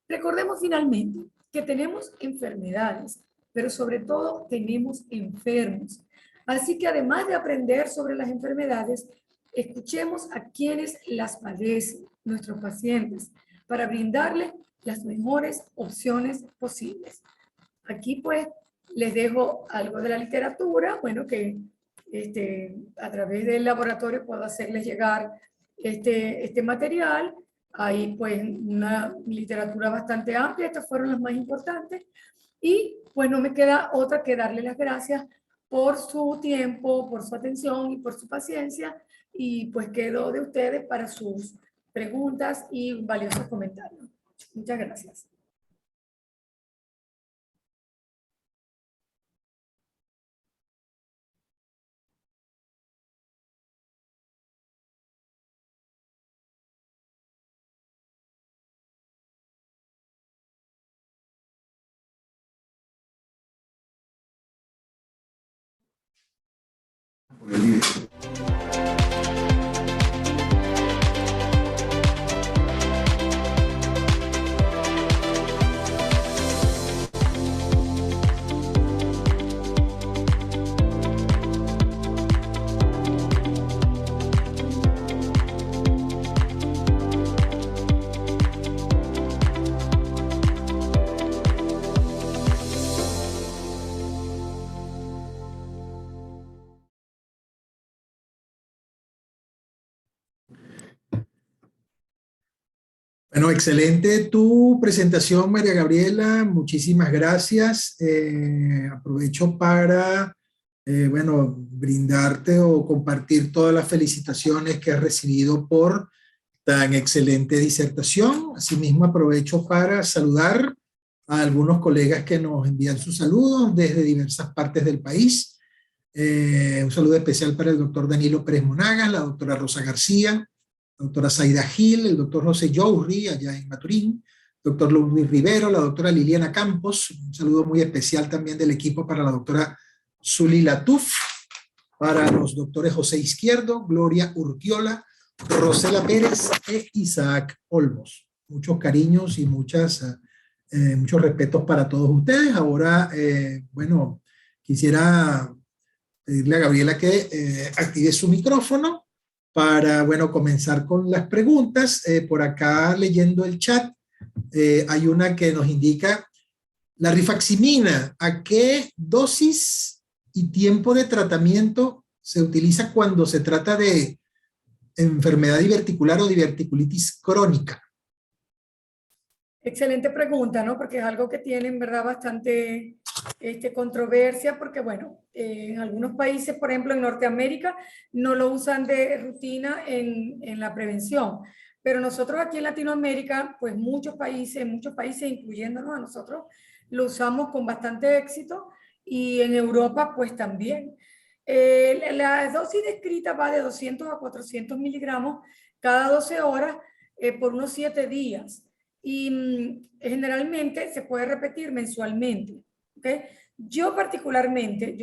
Recordemos finalmente que tenemos enfermedades, pero sobre todo tenemos enfermos. Así que además de aprender sobre las enfermedades, escuchemos a quienes las padecen, nuestros pacientes, para brindarles las mejores opciones posibles. Aquí pues les dejo algo de la literatura, bueno, que a través del laboratorio puedo hacerles llegar este material. Hay pues una literatura bastante amplia, estas fueron las más importantes. Y pues no me queda otra que darle las gracias por su tiempo, por su atención y por su paciencia. Y pues quedo de ustedes para sus preguntas y valiosos comentarios. Muchas gracias. Por el líder. Bueno, excelente tu presentación, María Gabriela. Muchísimas gracias. Aprovecho para, bueno, brindarte o compartir todas las felicitaciones que has recibido por tan excelente disertación. Asimismo, aprovecho para saludar a algunos colegas que nos envían sus saludos desde diversas partes del país. Un saludo especial para el doctor Danilo Pérez Monagas, la doctora Rosa García, la doctora Zaida Gil, el doctor José Yourri, allá en Maturín, doctor Luis Rivero, la doctora Liliana Campos, un saludo muy especial también del equipo para la doctora Zuli Latuf, para los doctores José Izquierdo, Gloria Urquiola, Rosela Pérez e Isaac Olmos. Muchos cariños y muchos respetos para todos ustedes. Ahora, bueno, quisiera pedirle a Gabriela que active su micrófono para, bueno, comenzar con las preguntas. Por acá, leyendo el chat, hay una que nos indica, la rifaximina, ¿a qué dosis y tiempo de tratamiento se utiliza cuando se trata de enfermedad diverticular o diverticulitis crónica? Excelente pregunta, ¿no? Porque es algo que tiene en verdad bastante controversia, porque bueno, en algunos países, por ejemplo en Norteamérica, no lo usan de rutina en la prevención. Pero nosotros aquí en Latinoamérica, pues muchos países, incluyéndonos a nosotros, lo usamos con bastante éxito, y en Europa pues también. La dosis descrita va de 200 a 400 miligramos cada 12 horas por unos 7 días. Y generalmente se puede repetir mensualmente. ¿Okay? Yo particularmente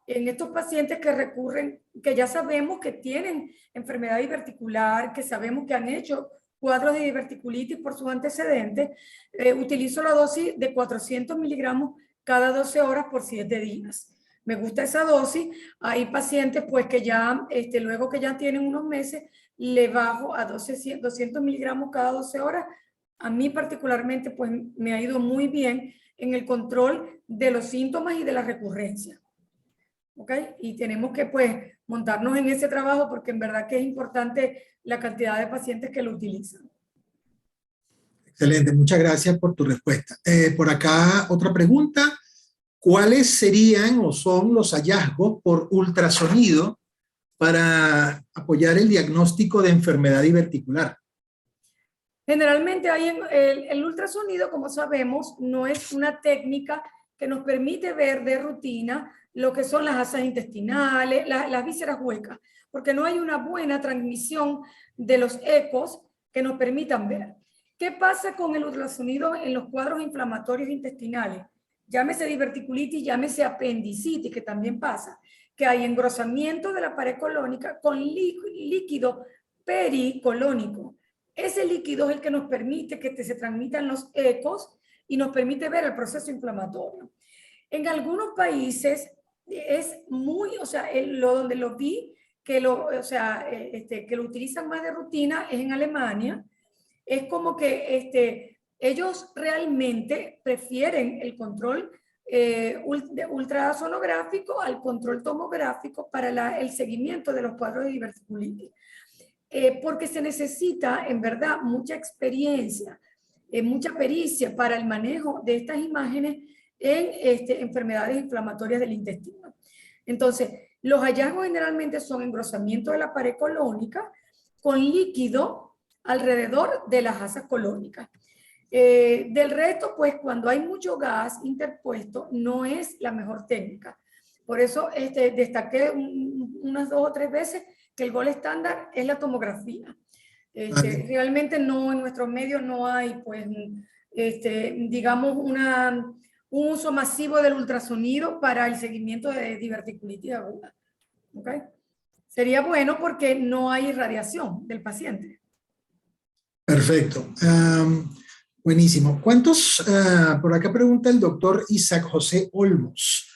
en estos pacientes que recurren, que ya sabemos que tienen enfermedad diverticular, que sabemos que han hecho cuadros de diverticulitis por sus antecedentes, utilizo la dosis de 400 miligramos cada 12 horas por 7 días. Me gusta esa dosis. Hay pacientes pues que ya, luego que ya tienen unos meses, le bajo a 200 miligramos cada 12 horas. A mí particularmente pues me ha ido muy bien en el control de los síntomas y de la recurrencia. ¿Ok? Y tenemos que pues montarnos en ese trabajo porque en verdad que es importante la cantidad de pacientes que lo utilizan. Excelente, muchas gracias por tu respuesta. Por acá otra pregunta. ¿Cuáles serían o son los hallazgos por ultrasonido para apoyar el diagnóstico de enfermedad diverticular? Generalmente hay el ultrasonido, como sabemos, no es una técnica que nos permite ver de rutina lo que son las asas intestinales, las vísceras huecas, porque no hay una buena transmisión de los ecos que nos permitan ver. ¿Qué pasa con el ultrasonido en los cuadros inflamatorios intestinales? Llámese diverticulitis, llámese apendicitis, que también pasa, que hay engrosamiento de la pared colónica con líquido pericolónico. Ese líquido es el que nos permite que se transmitan los ecos y nos permite ver el proceso inflamatorio. En algunos países es muy, o sea, donde lo vi, que lo utilizan más de rutina es en Alemania. Es como que ellos realmente prefieren el control ultrasonográfico al control tomográfico para el seguimiento de los cuadros de diverticulitis. Porque se necesita, en verdad, mucha experiencia, mucha pericia para el manejo de estas imágenes en enfermedades inflamatorias del intestino. Entonces, los hallazgos generalmente son engrosamiento de la pared colónica con líquido alrededor de las asas colónicas. Del resto, pues cuando hay mucho gas interpuesto, no es la mejor técnica. Por eso destaqué unas 2 o 3 veces que el gol estándar es la tomografía. Realmente no, en nuestros medios no hay, pues, digamos, un uso masivo del ultrasonido para el seguimiento de diverticulitis aguda. ¿Okay? Sería bueno porque no hay irradiación del paciente. Perfecto. Buenísimo. Por acá pregunta el doctor Isaac José Olmos,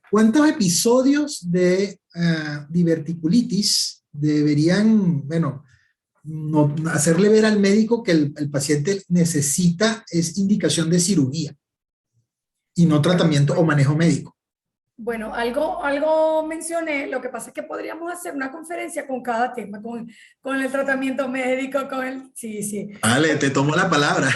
¿cuántos episodios de diverticulitis deberían, bueno, hacerle ver al médico que el paciente necesita es indicación de cirugía y no tratamiento o manejo médico? Bueno, algo mencioné, lo que pasa es que podríamos hacer una conferencia con cada tema, con el tratamiento médico, con el... Sí, sí. Vale, te tomo la palabra.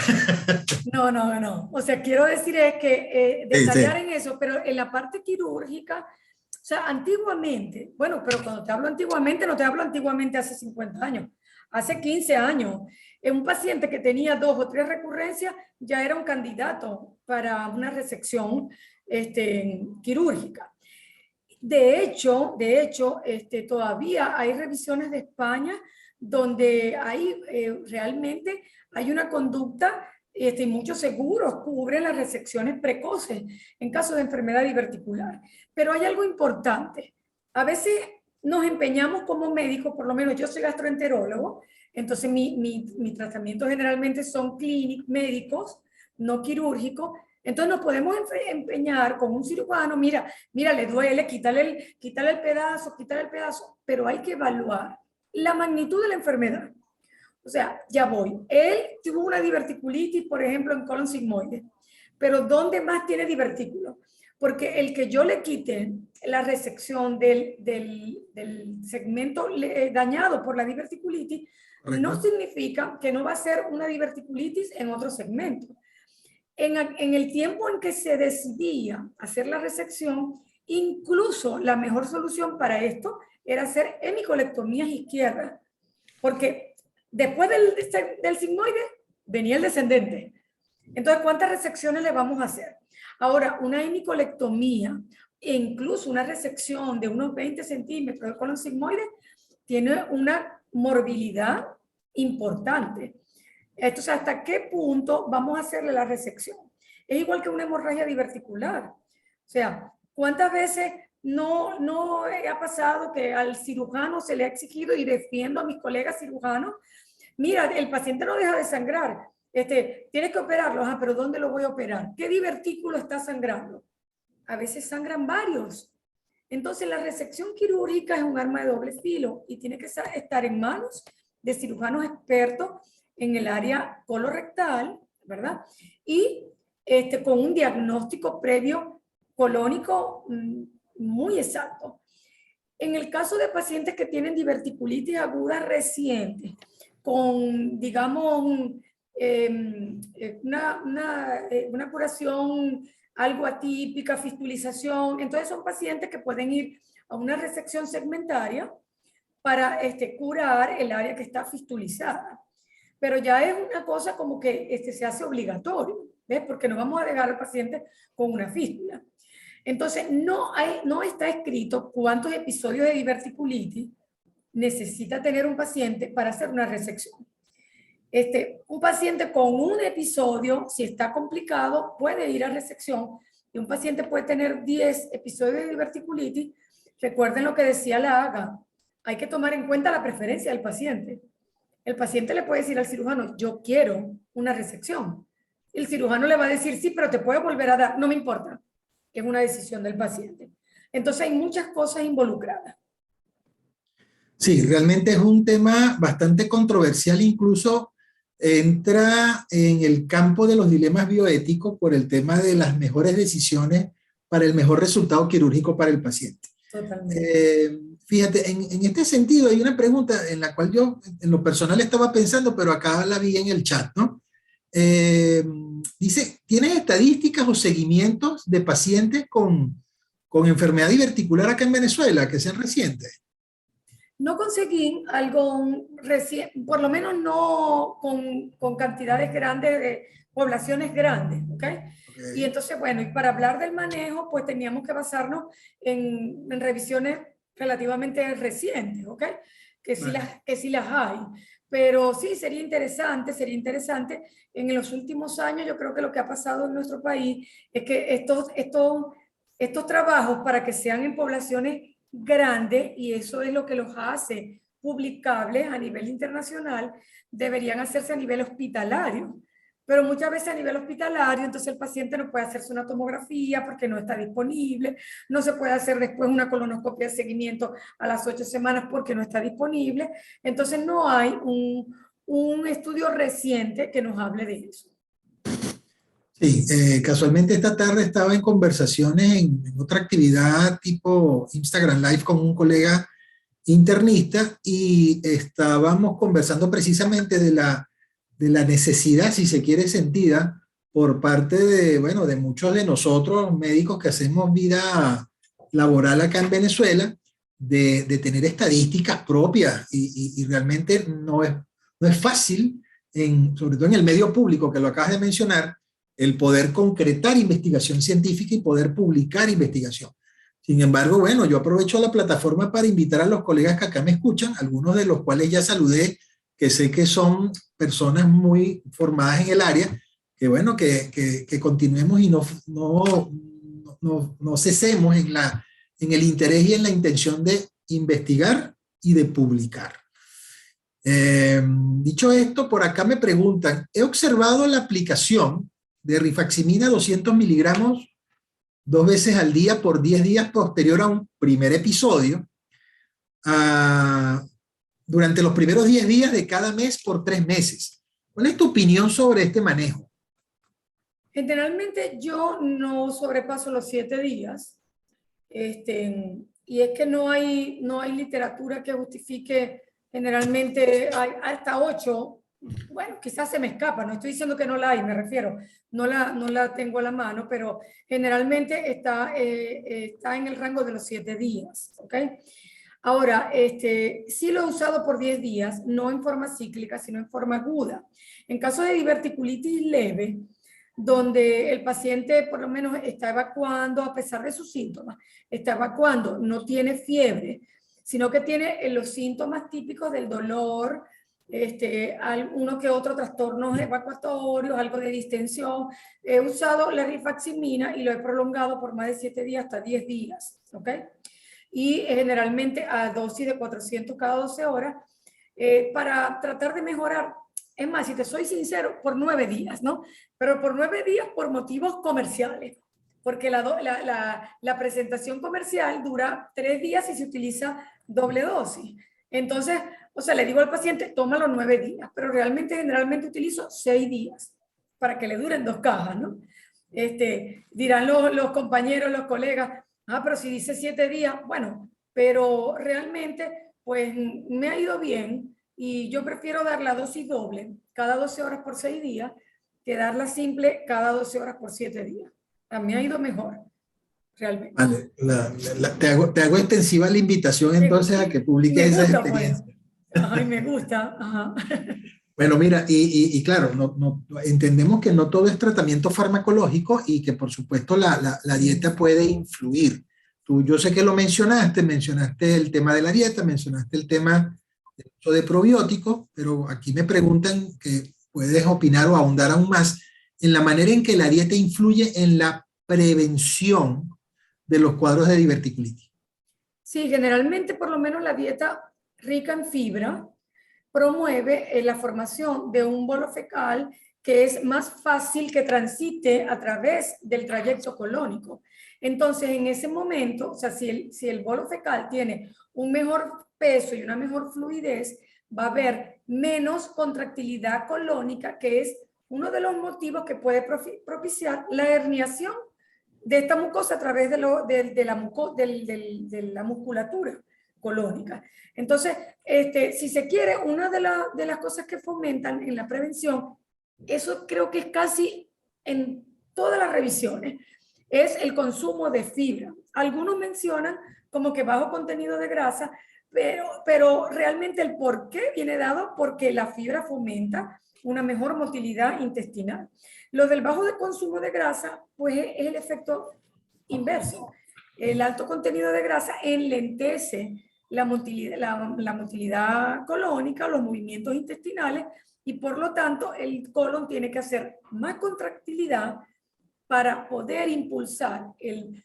No, no, no. O sea, quiero decir es que Sí, detallar sí. en eso, pero en la parte quirúrgica, o sea, antiguamente, bueno, pero cuando te hablo antiguamente, no te hablo antiguamente hace 50 años, hace 15 años, un paciente que tenía 2 o 3 recurrencias ya era un candidato para una resección quirúrgica. De hecho, todavía hay revisiones de España donde hay realmente hay una conducta y muchos seguros cubren las resecciones precoces en caso de enfermedad diverticular. Pero hay algo importante. A veces nos empeñamos como médicos, por lo menos yo soy gastroenterólogo, entonces mi tratamiento generalmente son clínicos, médicos, no quirúrgicos. Entonces nos podemos empeñar con un cirujano, mira, le duele, quítale el pedazo, pero hay que evaluar la magnitud de la enfermedad. O sea, ya voy. Él tuvo una diverticulitis, por ejemplo, en colon sigmoide, pero ¿dónde más tiene divertículo? Porque el que yo le quite la resección del segmento dañado por la diverticulitis no Correcto. significa que no va a ser una diverticulitis en otro segmento. En el tiempo en que se decidía hacer la resección, incluso la mejor solución para esto era hacer hemicolectomías izquierdas, porque después del sigmoide venía el descendente. Entonces, ¿cuántas resecciones le vamos a hacer? Ahora, una hemicolectomía e incluso una resección de unos 20 centímetros de colon sigmoide tiene una morbilidad importante. Entonces, ¿hasta qué punto vamos a hacerle la resección? Es igual que una hemorragia diverticular. O sea, ¿cuántas veces no ha pasado que al cirujano se le ha exigido, y defiendo a mis colegas cirujanos, mira, el paciente no deja de sangrar, tienes que operarlo, pero ¿dónde lo voy a operar? ¿Qué divertículo está sangrando? A veces sangran varios. Entonces, la resección quirúrgica es un arma de doble filo y tiene que estar en manos de cirujanos expertos en el área colorectal, ¿verdad? Y con un diagnóstico previo colónico muy exacto. En el caso de pacientes que tienen diverticulitis aguda reciente, con, digamos, una curación algo atípica, fistulización, entonces son pacientes que pueden ir a una resección segmentaria para curar el área que está fistulizada. Pero ya es una cosa como que se hace obligatorio, ¿ves? Porque no vamos a dejar al paciente con una fístula. Entonces, no está escrito cuántos episodios de diverticulitis necesita tener un paciente para hacer una resección. Un paciente con un episodio, si está complicado, puede ir a resección, y un paciente puede tener 10 episodios de diverticulitis. Recuerden lo que decía la AGA, hay que tomar en cuenta la preferencia del paciente. El paciente le puede decir al cirujano, yo quiero una resección. El cirujano le va a decir, sí, pero te puedo volver a dar, no me importa, es una decisión del paciente. Entonces hay muchas cosas involucradas. Sí, realmente es un tema bastante controversial, incluso entra en el campo de los dilemas bioéticos por el tema de las mejores decisiones para el mejor resultado quirúrgico para el paciente. Totalmente. Fíjate, en este sentido hay una pregunta en la cual yo en lo personal estaba pensando, pero acá la vi en el chat, ¿no? Eh, Dice, ¿tienes estadísticas o seguimientos de pacientes con enfermedad diverticular acá en Venezuela que sean recientes? No conseguí algo reciente, por lo menos no con cantidades grandes de poblaciones grandes, ¿ok? Y Okay. entonces, bueno, y para hablar del manejo, pues teníamos que basarnos en revisiones relativamente recientes, ¿ok? Vale. Que sí las hay. Pero sí, sería interesante. En los últimos años, yo creo que lo que ha pasado en nuestro país es que estos trabajos, para que sean en poblaciones grande, y eso es lo que los hace publicables a nivel internacional, deberían hacerse a nivel hospitalario. Pero muchas veces a nivel hospitalario, entonces el paciente no puede hacerse una tomografía porque no está disponible, no se puede hacer después una colonoscopia de seguimiento a las 8 semanas porque no está disponible. Entonces no hay un estudio reciente que nos hable de eso. Sí, casualmente esta tarde estaba en conversaciones en otra actividad tipo Instagram Live con un colega internista y estábamos conversando precisamente de la necesidad, si se quiere, sentida por parte de, bueno, de muchos de nosotros médicos que hacemos vida laboral acá en Venezuela, de tener estadísticas propias y realmente no es fácil, sobre todo en el medio público que lo acabas de mencionar, el poder concretar investigación científica y poder publicar investigación. Sin embargo, bueno, yo aprovecho la plataforma para invitar a los colegas que acá me escuchan, algunos de los cuales ya saludé, que sé que son personas muy formadas en el área, que bueno, que continuemos y no cesemos en el interés y en la intención de investigar y de publicar. Dicho esto, por acá me preguntan, he observado la aplicación de rifaximina 200 miligramos 2 veces al día por 10 días posterior a un primer episodio, durante los primeros 10 días de cada mes por 3 meses. ¿Cuál es tu opinión sobre este manejo? Generalmente yo no sobrepaso los 7 días, y es que no hay literatura que justifique, generalmente hay hasta 8. Bueno, quizás se me escapa, no estoy diciendo que no la hay, me refiero, no la tengo a la mano, pero generalmente está en el rango de los 7 días, ¿ok? Ahora, sí lo he usado por 10 días, no en forma cíclica, sino en forma aguda. En caso de diverticulitis leve, donde el paciente por lo menos está evacuando a pesar de sus síntomas, está evacuando, no tiene fiebre, sino que tiene los síntomas típicos del dolor, uno que otro trastornos evacuatorios, algo de distensión. He usado la rifaximina y lo he prolongado por más de 7 días hasta 10 días, ¿ok? Y generalmente a dosis de 400 cada 12 horas, para tratar de mejorar. Es más, si te soy sincero, por 9 días, ¿no? Pero por 9 días por motivos comerciales, porque la presentación comercial dura 3 días y se utiliza doble dosis. Entonces, o sea, le digo al paciente, tómalo 9 días, pero realmente generalmente utilizo 6 días para que le duren 2 cajas, ¿no? Dirán los compañeros, los colegas, pero si dice 7 días, bueno, pero realmente, pues me ha ido bien y yo prefiero dar la dosis doble cada 12 horas por 6 días que dar la simple cada 12 horas por 7 días. A mí ha ido mejor, realmente. Vale, te hago extensiva la invitación entonces a que publiques esas gusta, pues. experiencias. Ay, me gusta. Ajá. Bueno, mira, y claro, entendemos que no todo es tratamiento farmacológico y que por supuesto la dieta puede influir. Yo sé que lo mencionaste el tema de la dieta, mencionaste el tema del uso de probióticos, pero aquí me preguntan que puedes opinar o ahondar aún más en la manera en que la dieta influye en la prevención de los cuadros de diverticulitis. Sí, generalmente por lo menos la dieta rica en fibra promueve la formación de un bolo fecal que es más fácil que transite a través del trayecto colónico. Entonces, en ese momento, o sea, si el bolo fecal tiene un mejor peso y una mejor fluidez, va a haber menos contractilidad colónica, que es uno de los motivos que puede propiciar la herniación de esta mucosa a través de la musculatura colónica. Entonces, si se quiere, una de las cosas que fomentan en la prevención, eso creo que es casi en todas las revisiones, es el consumo de fibra. Algunos mencionan como que bajo contenido de grasa, pero realmente el por qué viene dado porque la fibra fomenta una mejor motilidad intestinal. Lo del bajo de consumo de grasa, pues es el efecto inverso. El alto contenido de grasa enlentece la motilidad colónica, los movimientos intestinales, y por lo tanto el colon tiene que hacer más contractilidad para poder impulsar el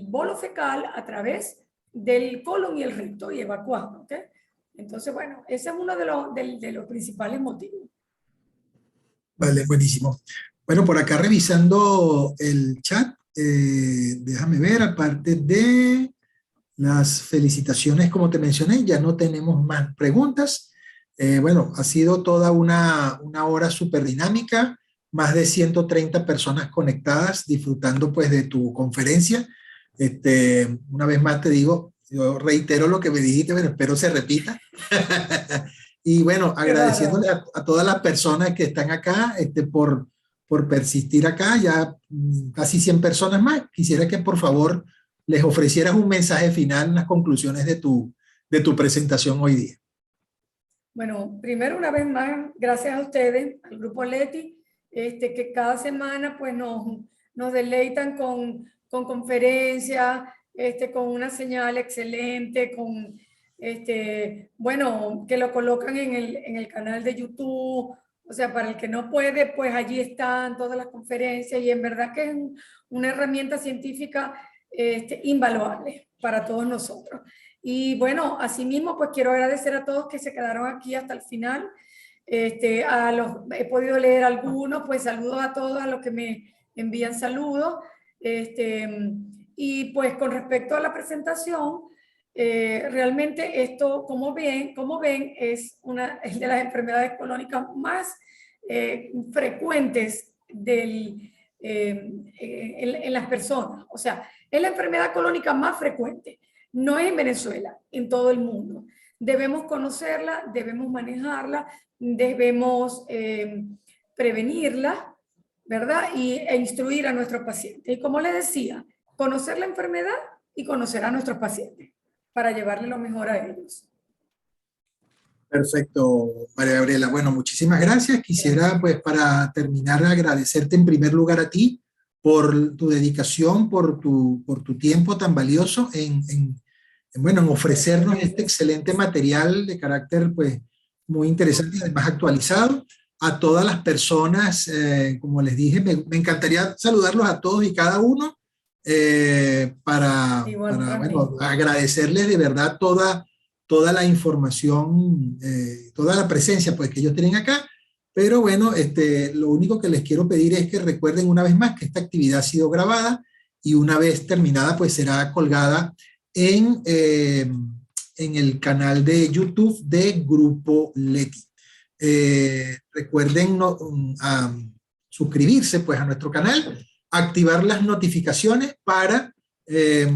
bolo fecal a través del colon y el recto y evacuando, ¿ok? Entonces, bueno, ese es uno de los principales motivos. Vale, buenísimo. Bueno, por acá revisando el chat, déjame ver, aparte de las felicitaciones, como te mencioné, ya no tenemos más preguntas. Bueno, ha sido toda una hora súper dinámica. más de 130 personas conectadas disfrutando pues de tu conferencia. Una vez más te digo, yo reitero lo que me dijiste, pero espero se repita. Y bueno, Qué agradeciéndole bárbaro. a todas las personas que están acá por persistir acá, ya casi 100 personas más. Quisiera que por favor les ofrecieras un mensaje final, unas conclusiones de tu presentación hoy día. Bueno, primero una vez más, gracias a ustedes, al Grupo Leti, que cada semana pues nos deleitan con conferencias, con una señal excelente, bueno, que lo colocan en el canal de YouTube. O sea, para el que no puede, pues allí están todas las conferencias y en verdad que es una herramienta científica invaluable para todos nosotros. Y bueno, asimismo, pues quiero agradecer a todos que se quedaron aquí hasta el final. He podido leer algunos, pues saludos a todos, a los que me envían saludos. Este, y pues con respecto a la presentación, realmente esto, como ven, es de las enfermedades colónicas más frecuentes en las personas. O sea, es la enfermedad colónica más frecuente. No es en Venezuela, en todo el mundo. Debemos conocerla, debemos manejarla, debemos prevenirla, ¿verdad? E instruir a nuestros pacientes. Y como les decía, conocer la enfermedad y conocer a nuestros pacientes para llevarle lo mejor a ellos. Perfecto, María Gabriela. Bueno, muchísimas gracias. Quisiera, Gracias. pues, para terminar, agradecerte en primer lugar a ti por tu dedicación, por tu tiempo tan valioso bueno, en Gracias, ofrecernos este Ulises. excelente material de carácter, pues, muy interesante y además actualizado. A todas las personas, como les dije, me encantaría saludarlos a todos y cada uno Igual para bueno, mí. agradecerles de verdad toda la información, toda la presencia pues, que ellos tienen acá. Pero bueno, lo único que les quiero pedir es que recuerden una vez más que esta actividad ha sido grabada y una vez terminada pues será colgada en, eh, en el canal de YouTube de Grupo Leti. Recuerden suscribirse pues a nuestro canal, activar las notificaciones para eh,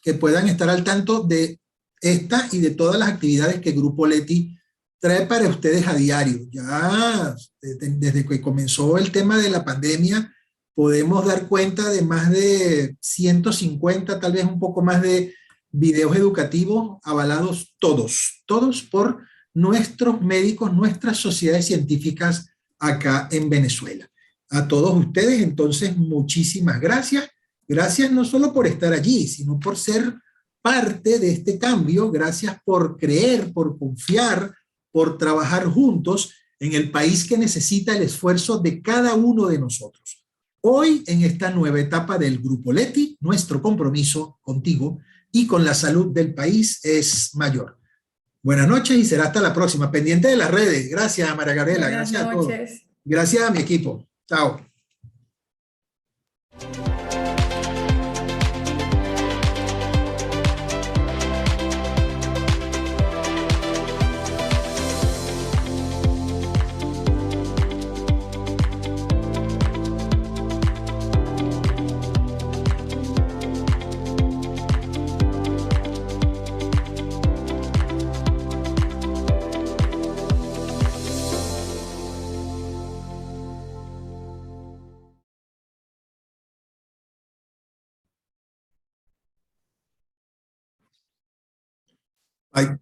que puedan estar al tanto de esta y de todas las actividades que Grupo Leti trae para ustedes a diario. Ya desde que comenzó el tema de la pandemia, podemos dar cuenta de más de 150, tal vez un poco más de videos educativos avalados todos por nuestros médicos, nuestras sociedades científicas acá en Venezuela. A todos ustedes, entonces, muchísimas gracias. Gracias no solo por estar allí, sino por ser parte de este cambio. Gracias por creer, por confiar, por trabajar juntos en el país que necesita el esfuerzo de cada uno de nosotros. Hoy, en esta nueva etapa del Grupo Leti, nuestro compromiso contigo y con la salud del país es mayor. Buenas noches y será hasta la próxima. Pendiente de las redes. Gracias, María Gabriela. Buenas Gracias a todos. noches. Gracias a mi equipo. Chao. Bye.